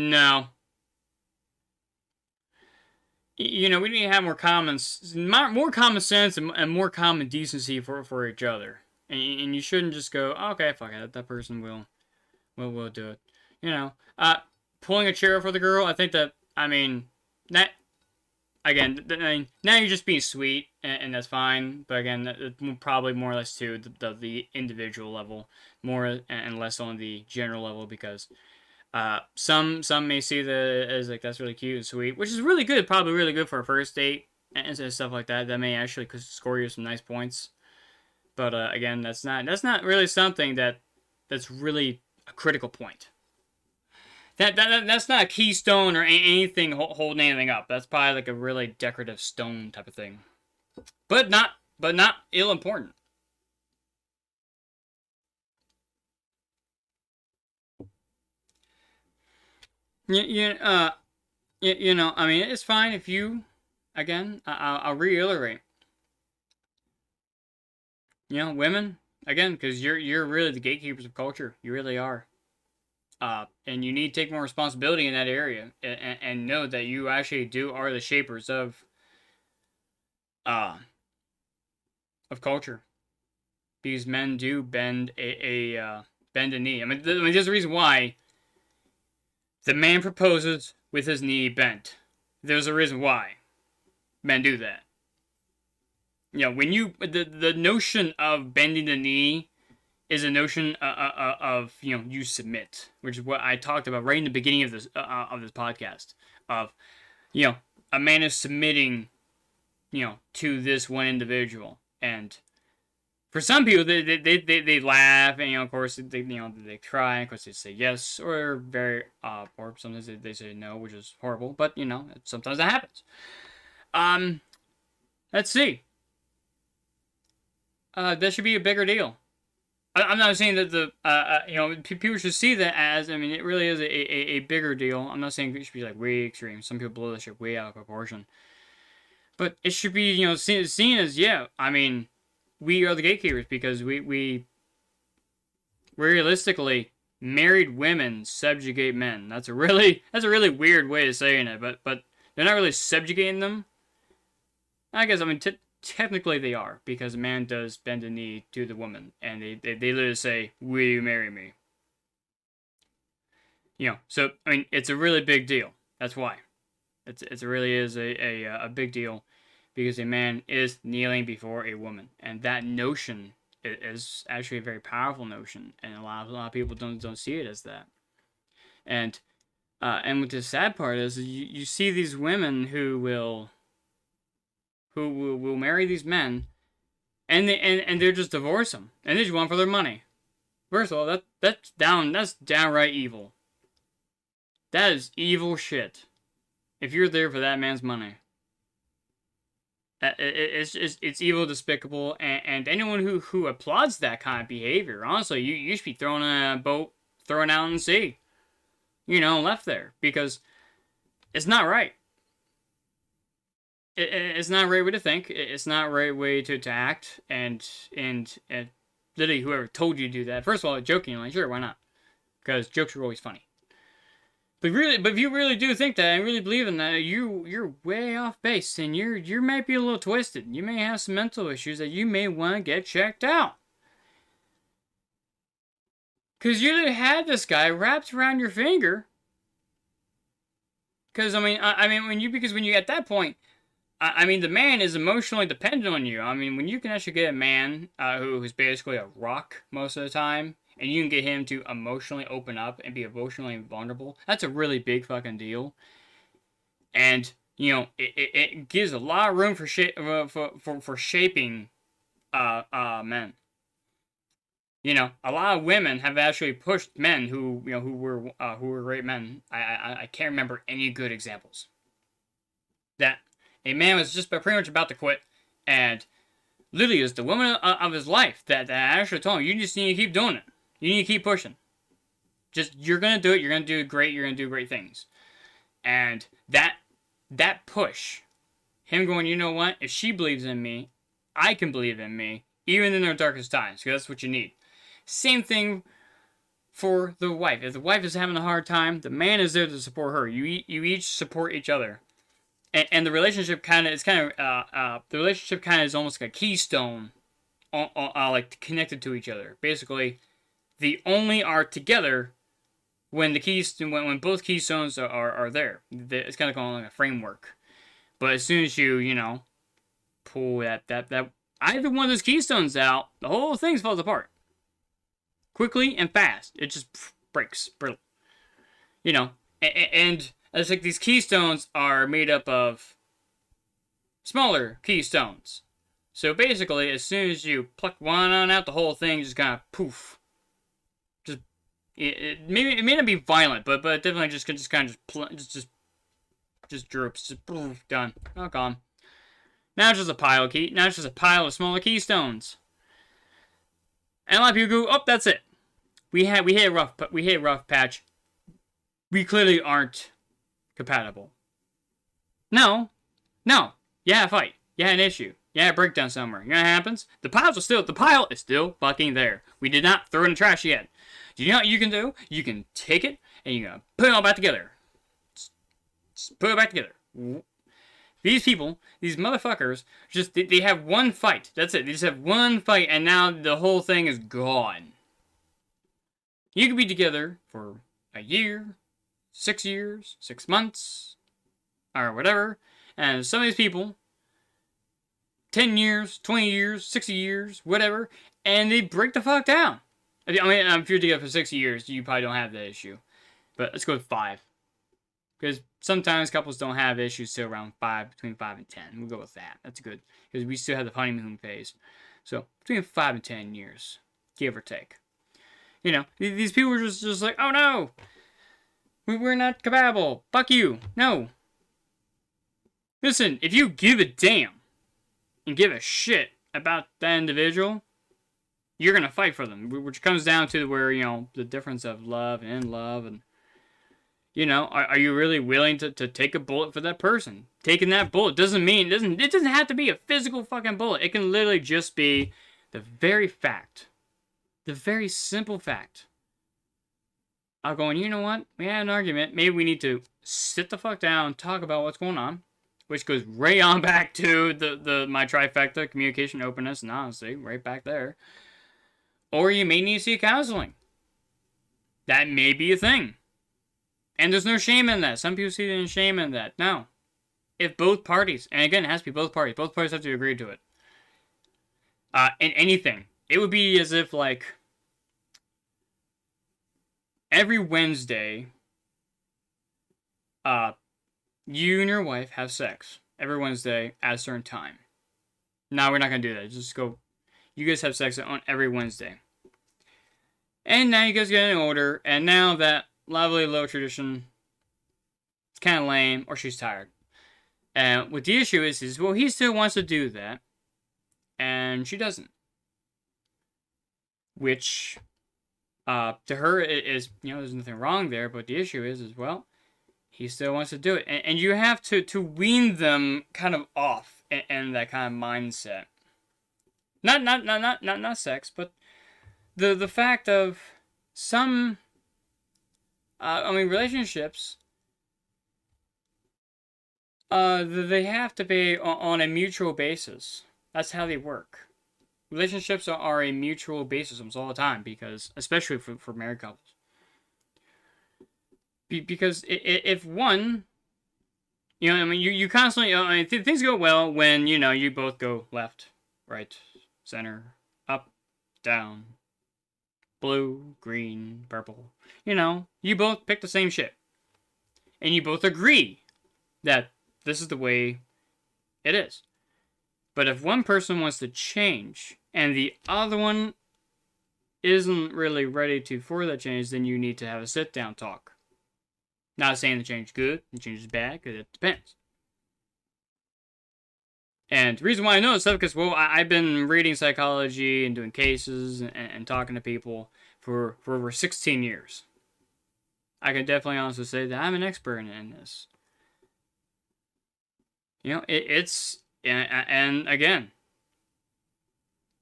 S2: need to have more common sense and more common decency for each other. And you shouldn't just go, okay, fuck it, that person will do it. Pulling a chair for the girl, I think that, that, again, now you're just being sweet, and that's fine. But again, probably more or less to the individual level, more and less on the general level, because some may see that as that's really cute and sweet, which is really good, probably really good for a first date and stuff like that. That may actually score you some nice points. But again, that's not really something that's really a critical point. That's not a keystone or anything holding anything up. That's probably like a really decorative stone type of thing, but not ill important. It's fine if you, again, I'll reiterate. Women, again, because you're really the gatekeepers of culture. You really are. And you need to take more responsibility in that area, and know that you actually are the shapers of culture. These men do bend a knee. There's a reason why the man proposes with his knee bent. There's a reason why men do that. When the notion of bending the knee is a notion of you submit, which is what I talked about right in the beginning of this podcast. Of a man is submitting to this one individual, and for some people, they laugh, and of course they cry, and of course they say yes, or or sometimes they say no, which is horrible. But sometimes that happens. Let's see. That should be a bigger deal. I'm not saying that people should see that as, it really is a bigger deal. I'm not saying it should be like way extreme. Some people blow this shit way out of proportion. But it should be, seen as, we are the gatekeepers because we realistically, married women subjugate men. That's a really weird way of saying it, but they're not really subjugating them. I guess, technically they are, because a man does bend the knee to the woman, and they literally say, "Will you marry me?" So it's a really big deal. That's why. It really is a big deal, because a man is kneeling before a woman, and that notion is actually a very powerful notion, and a lot of people don't see it as that. And what the sad part is you see these women who will marry these men, and they're just divorce them, and they just want for their money. First of all, that's downright evil. That is evil shit. If you're there for that man's money, it's evil, despicable, and anyone who applauds that kind of behavior, honestly, you should be thrown in a boat, thrown out in the sea, left there, because it's not right. It's not a right way to think. It's not a right way to act. And literally, whoever told you to do that, first of all, jokingly, sure, why not? Because jokes are always funny. But if you really do think that and really believe in that, you're way off base, and you might be a little twisted. You may have some mental issues that you may want to get checked out. Because you had this guy wrapped around your finger. Because when you at that point. The man is emotionally dependent on you. When you can actually get a man who's basically a rock most of the time, and you can get him to emotionally open up and be emotionally vulnerable, that's a really big fucking deal. And, it gives a lot of room for shaping men. A lot of women have actually pushed men who were great men. I can't remember any good examples. That a man was just pretty much about to quit, and literally is the woman of his life that actually told him, you just need to keep doing it. You need to keep pushing. You're going to do it. You're going to do it great. You're going to do great things. And that push, him going, you know what? If she believes in me, I can believe in me, even in their darkest times, because that's what you need. Same thing for the wife. If the wife is having a hard time, the man is there to support her. You each support each other. And the relationship the relationship is almost like a keystone, like connected to each other. Basically, the only are together when when both keystones are there. It's kind of like a framework. But as soon as you pull that either one of those keystones out, the whole thing falls apart quickly and fast. It just breaks, brittle. And it's like these keystones are made up of smaller keystones. So basically, as soon as you pluck one on out, the whole thing just kind of poof. It may not be violent, but definitely just droops, just poof, done, all gone. Now it's just a pile of smaller keystones. And a lot of people go, oh, that's it. We hit a rough patch. We clearly aren't compatible. No. You had a fight. You had an issue. You had a breakdown somewhere. You know what happens? The pile is still fucking there. We did not throw it in the trash yet. Do you know what you can do? You can take it and you can put it all back together. Just put it back together. These people, these motherfuckers, they have one fight. That's it. They just have one fight, and now the whole thing is gone. You could be together for a year, 6 years, 6 months, or whatever, and some of these people, 10 years, 20 years, 60 years, whatever, and they break the fuck down. If you're together for 60 years, you probably don't have that issue. But let's go with 5. Because sometimes couples don't have issues till around 5, between 5 and 10. We'll go with that. That's good. Because we still have the honeymoon phase. So between 5 and 10 years, give or take. You know, these people were just like, oh no, we're not compatible. Fuck you. No. Listen, if you give a damn and give a shit about that individual, you're going to fight for them. Which comes down to where, you know, the difference of love and in love. And, you know, are you really willing to take a bullet for that person? Taking that bullet doesn't mean, it doesn't have to be a physical fucking bullet. It can literally just be the very fact, the very simple fact of going, you know what? We had an argument. Maybe we need to sit the fuck down, talk about what's going on. Which goes right on back to my trifecta, communication, openness, and honesty, right back there. Or you may need to see counseling. That may be a thing. And there's no shame in that. Some people see the shame in that. No. If both parties, and again, it has to be both parties have to agree to it. In anything. It would be as if, like, every Wednesday, you and your wife have sex every Wednesday at a certain time. No, we're not going to do that. Just go. You guys have sex on every Wednesday. And now you guys are getting older, and now that lovely little tradition is kind of lame, or she's tired. And what the issue is, well, he still wants to do that, and she doesn't. Which, to her, is, you know, there's nothing wrong there, but the issue is, well, he still wants to do it. And you have to wean them kind of off in that kind of mindset. Not sex, but the fact of some, relationships, they have to be on a mutual basis. That's how they work. Relationships are a mutual basis almost all the time, because, especially for married couples. Because if one, you know, I mean, you constantly, things go well when, you know, you both go left, right, center, up, down, blue, green, purple. You know, you both pick the same shit. And you both agree that this is the way it is. But if one person wants to change and the other one isn't really ready for that change, then you need to have a sit-down talk. Not saying the change is good, the change is bad, because it depends. And the reason why I know this stuff is because, well, I've been reading psychology and doing cases and talking to people for over 16 years. I can definitely honestly say that I'm an expert in this. You know, it's, and again,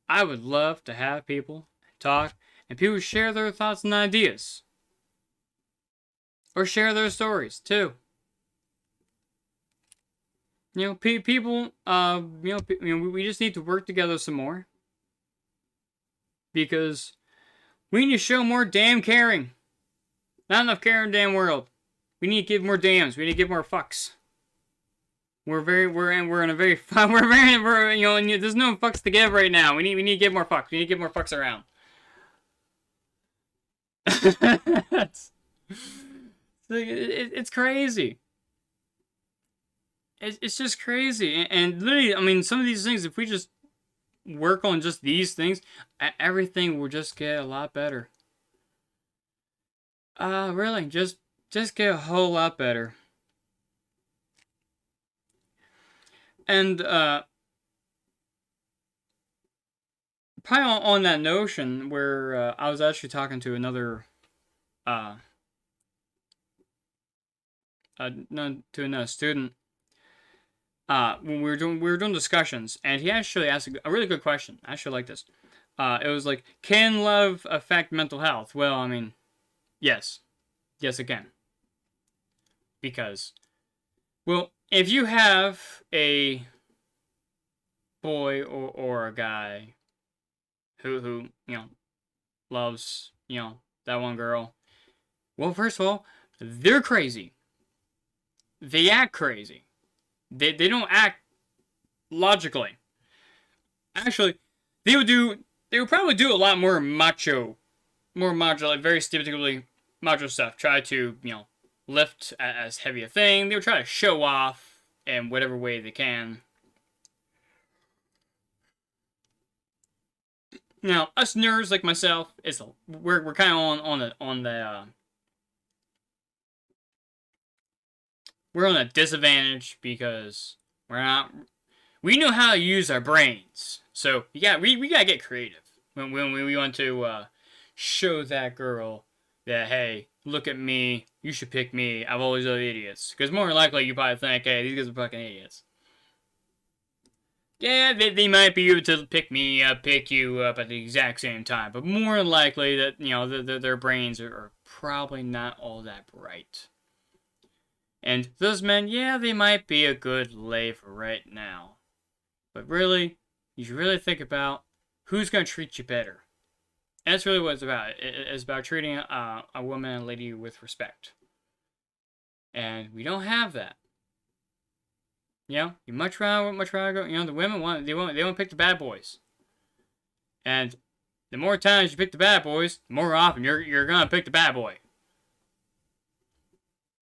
S2: I would love to have people talk and people share their thoughts and ideas. Or share their stories, too. You know, people, we just need to work together some more. Because we need to show more damn caring. Not enough care in the damn world. We need to give more dams. We need to give more fucks. We're in a very, you know, there's no fucks to give right now. We need to give more fucks. We need to give more fucks around. It's crazy. It's just crazy. And literally, I mean, some of these things, if we just work on just these things, everything will just get a lot better. Really, just get a whole lot better. And, probably on that notion where, I was actually talking to another, student, when we were doing discussions, and he actually asked a really good question. I actually like this. It was like, can love affect mental health? Well, I mean, yes it can. Because, well, if you have a boy or a guy who you know loves, you know, that one girl, well, first of all, they're crazy. They act crazy. They don't act logically. Actually, they would probably do a lot more macho, like very stereotypically macho stuff. Try to, you know, lift as heavy a thing. They would try to show off in whatever way they can. Now, us nerds like myself, we're kind of we're on a disadvantage because we know how to use our brains. So we gotta get creative when we want to show that girl that, hey, look at me, you should pick me. I've always loved idiots. Because more than likely you probably think, hey, these guys are fucking idiots. Yeah, they might be able to pick me up, pick you up at the exact same time, but more than likely that, you know, their brains are probably not all that bright. And those men, yeah, they might be a good lay for right now. But really, you should really think about who's going to treat you better. And that's really what it's about. It's about treating a woman and a lady with respect. And we don't have that. You know, you much rather go. You know, the women want to pick the bad boys. And the more times you pick the bad boys, the more often you're gonna pick the bad boy.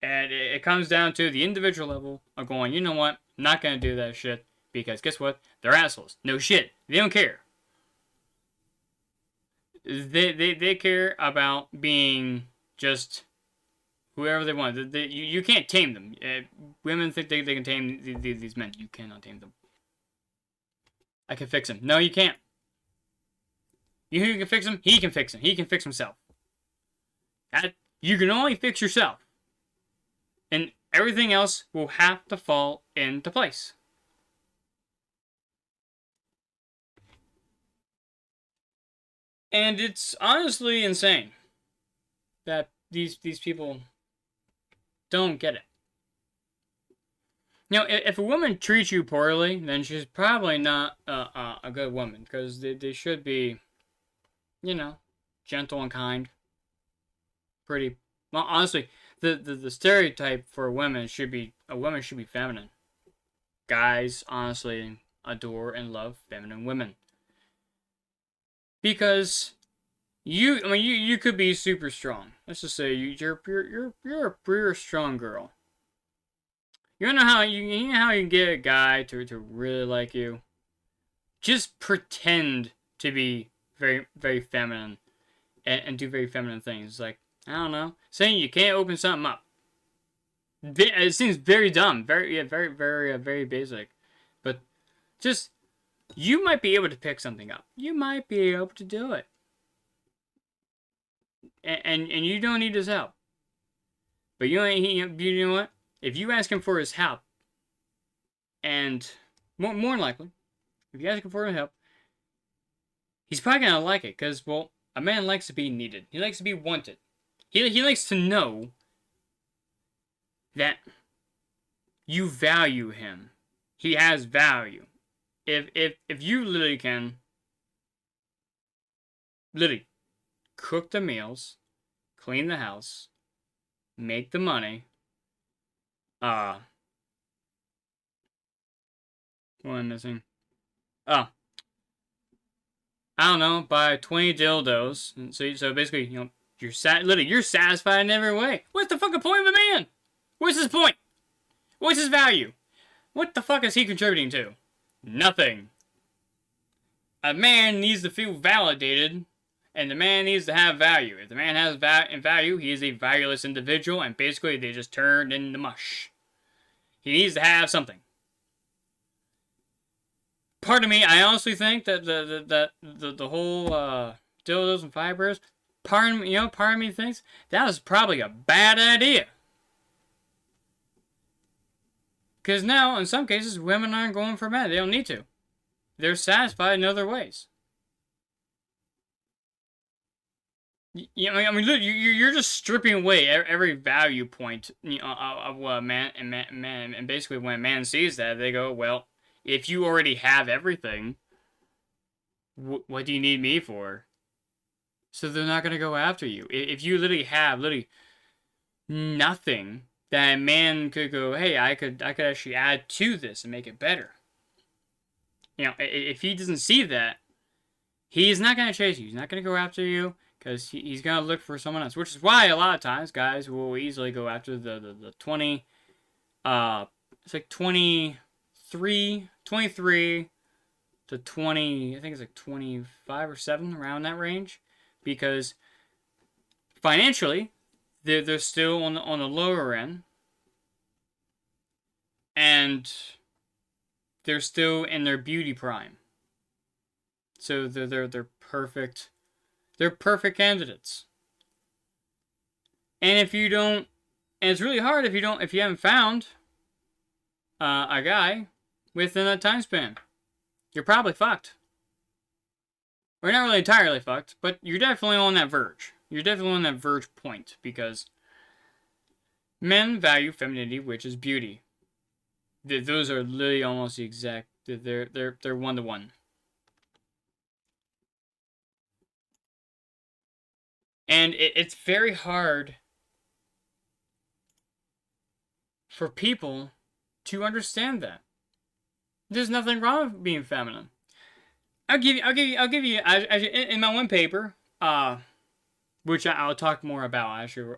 S2: And it comes down to the individual level of going, you know what, I'm not gonna do that shit because guess what? They're assholes. No shit. They don't care. They care about being just whoever they want. You can't tame them. Women think they can tame these men. You cannot tame them. I can fix him. No, you can't. You think you can fix him? He can fix him. He can fix himself. You can only fix yourself. And everything else will have to fall into place. And it's honestly insane that these people don't get it. Now, if a woman treats you poorly, then she's probably not a good woman, because they should be, you know, gentle and kind. Pretty well, honestly, the stereotype for a woman should be feminine. Guys, honestly, adore and love feminine women. Because you could be super strong. Let's just say you're a pretty strong girl. You know how you can get a guy to really like you? Just pretend to be very, very feminine and do very feminine things. Like, I don't know, saying you can't open something up. It seems very dumb, very basic. But just, you might be able to pick something up. You might be able to do it. And you don't need his help. But you know what? If you ask him for his help, and more than likely, if you ask him for his help, he's probably going to like it. Because, well, a man likes to be needed. He likes to be wanted. He likes to know that you value him. He has value. If you literally can cook the meals, clean the house, make the money, what am I missing? Oh, I don't know, buy 20 dildos. And so basically, you know, you're satisfied in every way. What's the fucking point of a man? What's his point? What's his value? What the fuck is he contributing to? Nothing. A man needs to feel validated, and the man needs to have value. If the man has value, he is a valueless individual, and basically they just turned into mush. He needs to have something. Part of me, I honestly think that the whole dildos and fibers, part of me thinks that was probably a bad idea. Because now, in some cases, women aren't going for men. They don't need to. They're satisfied in other ways. You're just stripping away every value point of what a man, and basically when a man sees that, they go, well, if you already have everything, what do you need me for? So they're not going to go after you. If you literally have nothing, that a man could go, hey, I could actually add to this and make it better. You know, if he doesn't see that, he's not going to chase you. He's not going to go after you because he's going to look for someone else. Which is why a lot of times guys will easily go after the 20, it's like 23, to 20, I think it's like 25 or 7, around that range, because financially they're still on the lower end, and they're still in their beauty prime. So they're perfect. They're perfect candidates. And if you don't, and it's really hard if you haven't found a guy within that time span, you're probably fucked. Or not really entirely fucked, but you're definitely on that verge. You're definitely on that verge point, because men value femininity, which is beauty. Those are literally almost the exact. They're 1-to-1. And it's very hard for people to understand that. There's nothing wrong with being feminine. I'll give you. In my one paper, which I'll talk more about. Actually,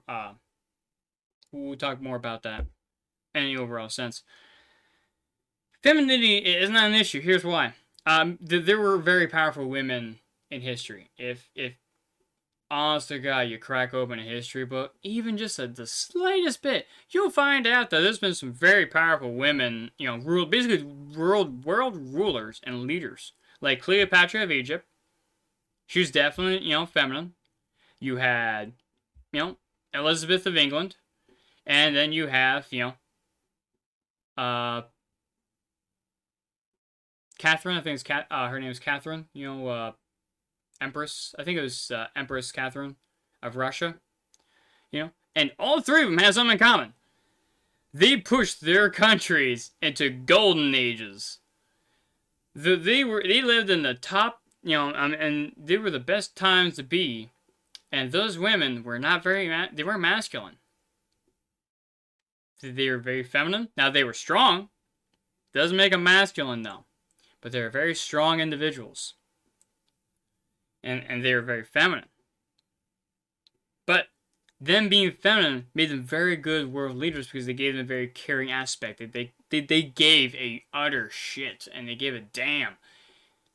S2: we'll talk more about that in the overall sense. Femininity is not an issue. Here's why. There were very powerful women in history. If honest to God, you crack open a history book, even just the slightest bit, you'll find out that there's been some very powerful women, basically world rulers and leaders. Like Cleopatra of Egypt. She was definitely, feminine. You had, Elizabeth of England. And then you have, Catherine, I think it's her name is Catherine, Empress, I think it was Empress Catherine of Russia, and all three of them have something in common. They pushed their countries into golden ages. They lived in the top, and they were the best times to be, and those women were not they weren't masculine. They were very feminine. Now, they were strong. Doesn't make them masculine, though. But they were very strong individuals. And they were very feminine. But them being feminine made them very good world leaders, because they gave them a very caring aspect. They gave a utter shit, and they gave a damn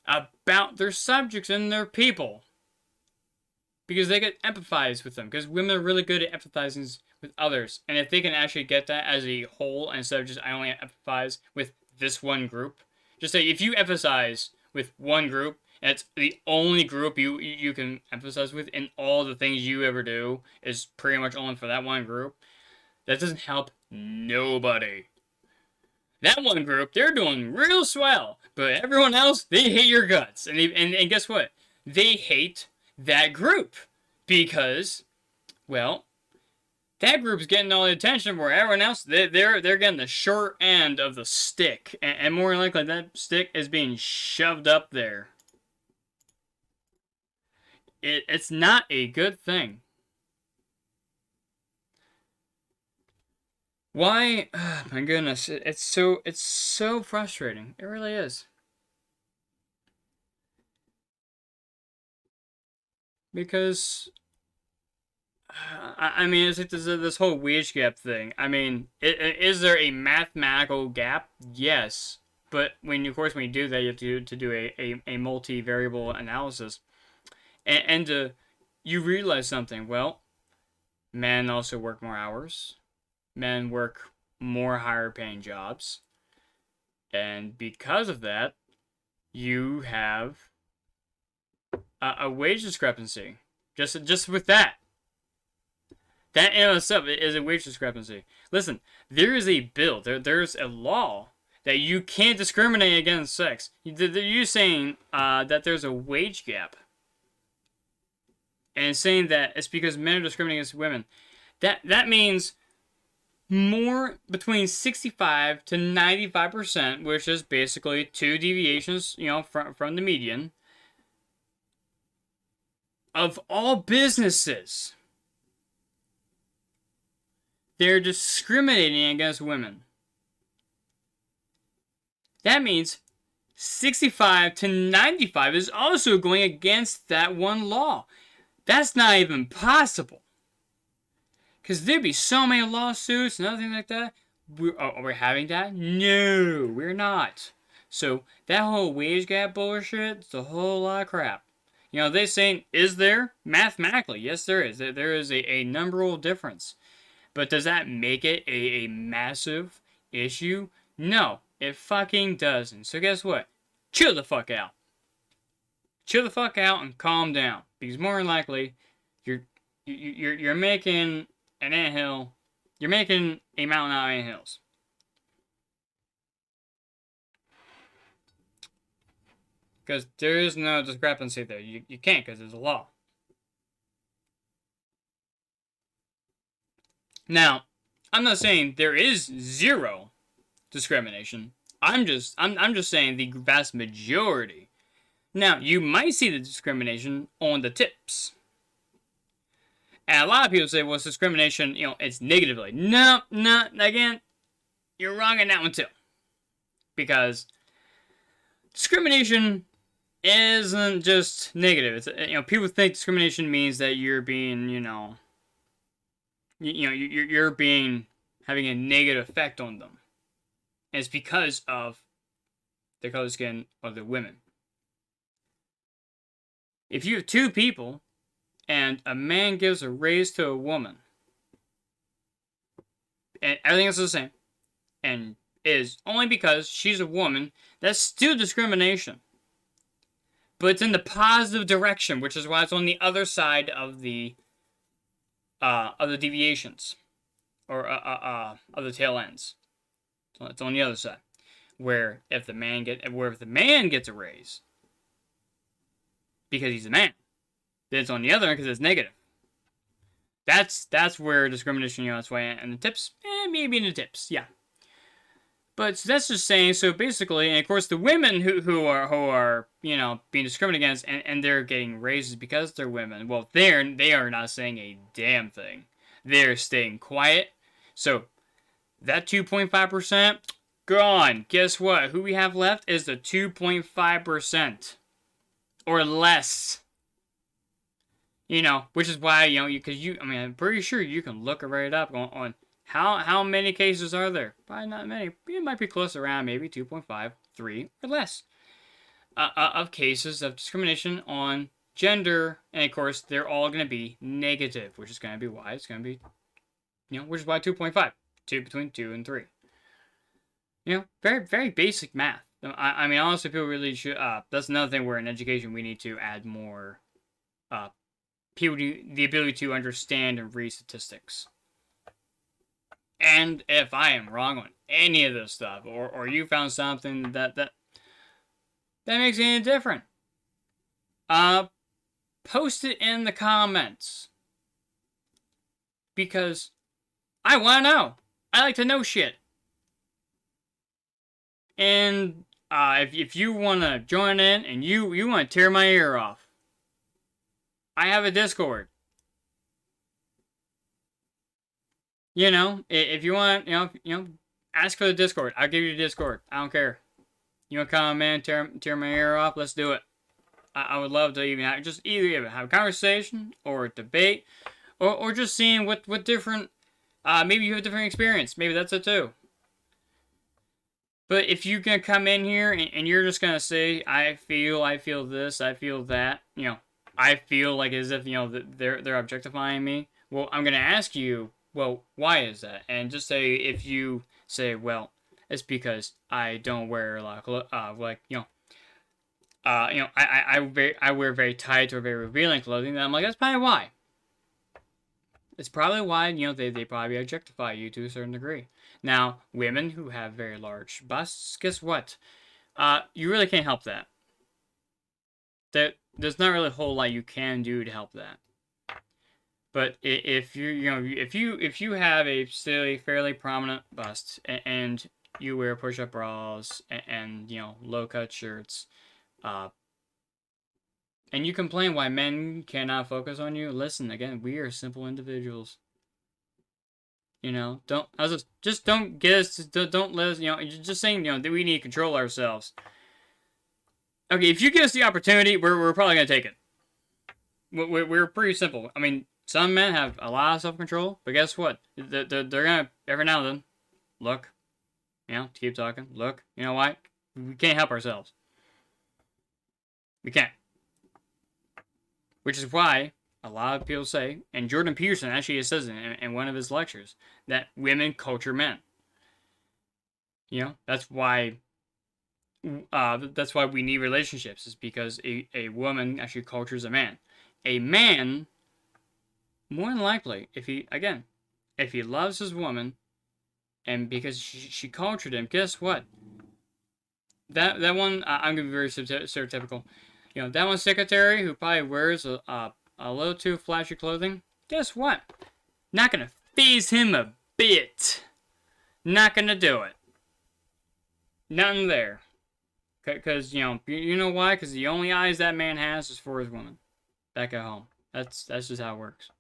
S2: about their subjects and their people. Because they could empathize with them. Because women are really good at empathizing with others. And if they can actually get that as a whole, instead of just, I only empathize with this one group. Just say, if you emphasize with one group, and it's the only group you can emphasize with, and all the things you ever do is pretty much only for that one group, that doesn't help nobody. That one group, they're doing real swell. But everyone else, they hate your guts. And guess what? They hate that group. Because, well, that group's getting all the attention, where everyone else, they're getting the short end of the stick. And more likely, that stick is being shoved up there. It's not a good thing. Why? Oh, my goodness, it's so frustrating. It really is. Because, I mean, it's like this whole wage gap thing. I mean, is there a mathematical gap? Yes. But of course, when you do that, you have to do a multivariable analysis. And you realize something. Well, men also work more hours. Men work more higher paying jobs. And because of that, you have a wage discrepancy. Just with that. That in itself is a wage discrepancy. Listen, there is a bill, there's a law that you can't discriminate against sex. You're saying that there's a wage gap. And saying that it's because men are discriminating against women. That means more between 65 to 95%, which is basically 2 deviations, from the median, of all businesses, they're discriminating against women. That means 65 to 95 is also going against that one law. That's not even possible. Because there'd be so many lawsuits and other things like that. Are we having that? No, we're not. So that whole wage gap bullshit, it's a whole lot of crap. You know, they saying, is there? Mathematically, yes there is. There is a numerical difference. But does that make it a massive issue? No, it fucking doesn't. So guess what? Chill the fuck out. Chill the fuck out and calm down. Because more than likely, you're making an anthill. You're making a mountain out of anthills. Because there is no discrepancy there. You can't, because there's a law. Now, I'm not saying there is zero discrimination. I'm just saying the vast majority. Now, you might see the discrimination on the tips. And a lot of people say, well, it's discrimination, you know, it's negatively. No, again, you're wrong on that one too. Because discrimination isn't just negative. It's, you know, people think discrimination means that you're being, you're being having a negative effect on them. And it's because of the color skin of the women. If you have two people and a man gives a raise to a woman and everything else is the same and is only because she's a woman, that's still discrimination. But it's in the positive direction, which is why it's on the other side of the deviations or of the tail ends. So it's on the other side, where if the man gets a raise because he's a man, then it's on the other end because it's negative. That's where discrimination, that's why, and the tips, maybe in the tips, yeah. But that's just saying, so basically, and of course the women who are being discriminated against and they're getting raises because they're women, well, they are not saying a damn thing. They're staying quiet. So that 2.5%, gone. Guess what? Who we have left is the 2.5% or less. Which is why, I'm pretty sure you can look it right up on how many cases are there? Probably not many. It might be close around maybe 2.5, 3, or less of cases of discrimination on gender. And of course, they're all going to be negative, which is going to be why it's going to be, which is why 2.5, between 2 and 3. Very, very basic math. I mean, honestly, people really should, that's another thing where in education we need to add more people the ability to understand and read statistics. And if I am wrong on any of this stuff, or you found something that makes it any different, post it in the comments. Because I want to know. I like to know shit. And if you want to join in and you want to tear my ear off, I have a Discord. If you want, ask for the Discord. I'll give you the Discord. I don't care. You want to come in, tear my ear off? Let's do it. I would love to even either have a conversation or a debate, or just seeing what different. Maybe you have a different experience. Maybe that's it too. But if you can come in here and you're just gonna say, I feel this, I feel that, I feel like as if they're objectifying me. Well, I'm gonna ask you, well, why is that? And just say, if you say, well, it's because I don't wear a lot of I wear very tight or very revealing clothing. Then I'm like, that's probably why. It's probably why, they probably objectify you to a certain degree. Now, women who have very large busts, guess what? You really can't help that. There's not really a whole lot you can do to help that. But if you have a still fairly prominent bust and you wear push-up bras and low-cut shirts, and you complain why men cannot focus on you, listen, again, we are simple individuals. Don't let us, just saying, that we need to control ourselves. Okay, if you give us the opportunity, we're probably going to take it. We're pretty simple. I mean, some men have a lot of self-control, but guess what? They're going to, every now and then, look, keep talking, look, you know what? We can't help ourselves. We can't. Which is why a lot of people say, and Jordan Peterson actually says it in one of his lectures, that women culture men. You know, that's why we need relationships, is because a woman actually cultures a man. A man, more than likely, if he loves his woman, and because she cultured him, guess what? That one, I'm gonna be very stereotypical. You know, that one secretary who probably wears a little too flashy clothing. Guess what? Not gonna faze him a bit. Not gonna do it. Nothing there. Because, you know why? Because the only eyes that man has is for his woman. Back at home. That's just how it works.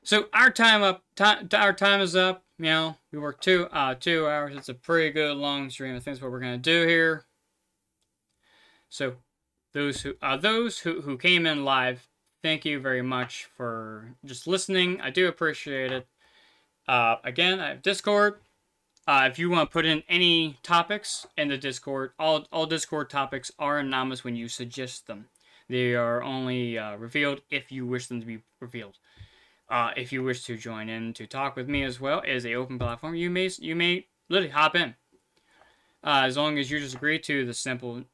S2: So our time is up. You know, we worked 2 hours. It's a pretty good long stream. I think that's what we're gonna do here. So those who came in live, thank you very much for just listening. I do appreciate it. Again, I have Discord. If you want to put in any topics in the Discord, all Discord topics are anonymous when you suggest them. They are only revealed if you wish them to be revealed. If you wish to join in to talk with me as well, it is an open platform. You may literally hop in. As long as you just agree to the simple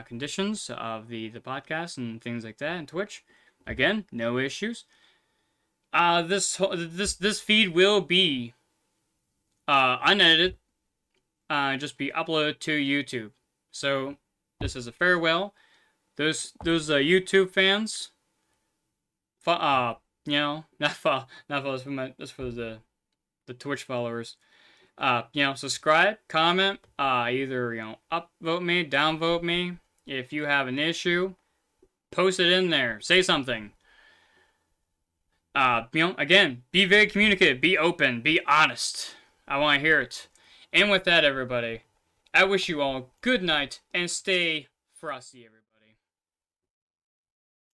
S2: conditions of the podcast and things like that, and Twitch, again, no issues. This feed will be unedited, just be uploaded to YouTube. So this is a farewell. Those YouTube fans, you know, not followers, that's for the Twitch followers. You know, subscribe, comment, either, you know, upvote me, downvote me. If you have an issue, post it in there. Say something. You know, again, be very communicative, be open, be honest. I want to hear it. And with that, everybody, I wish you all good night and stay frosty, everybody.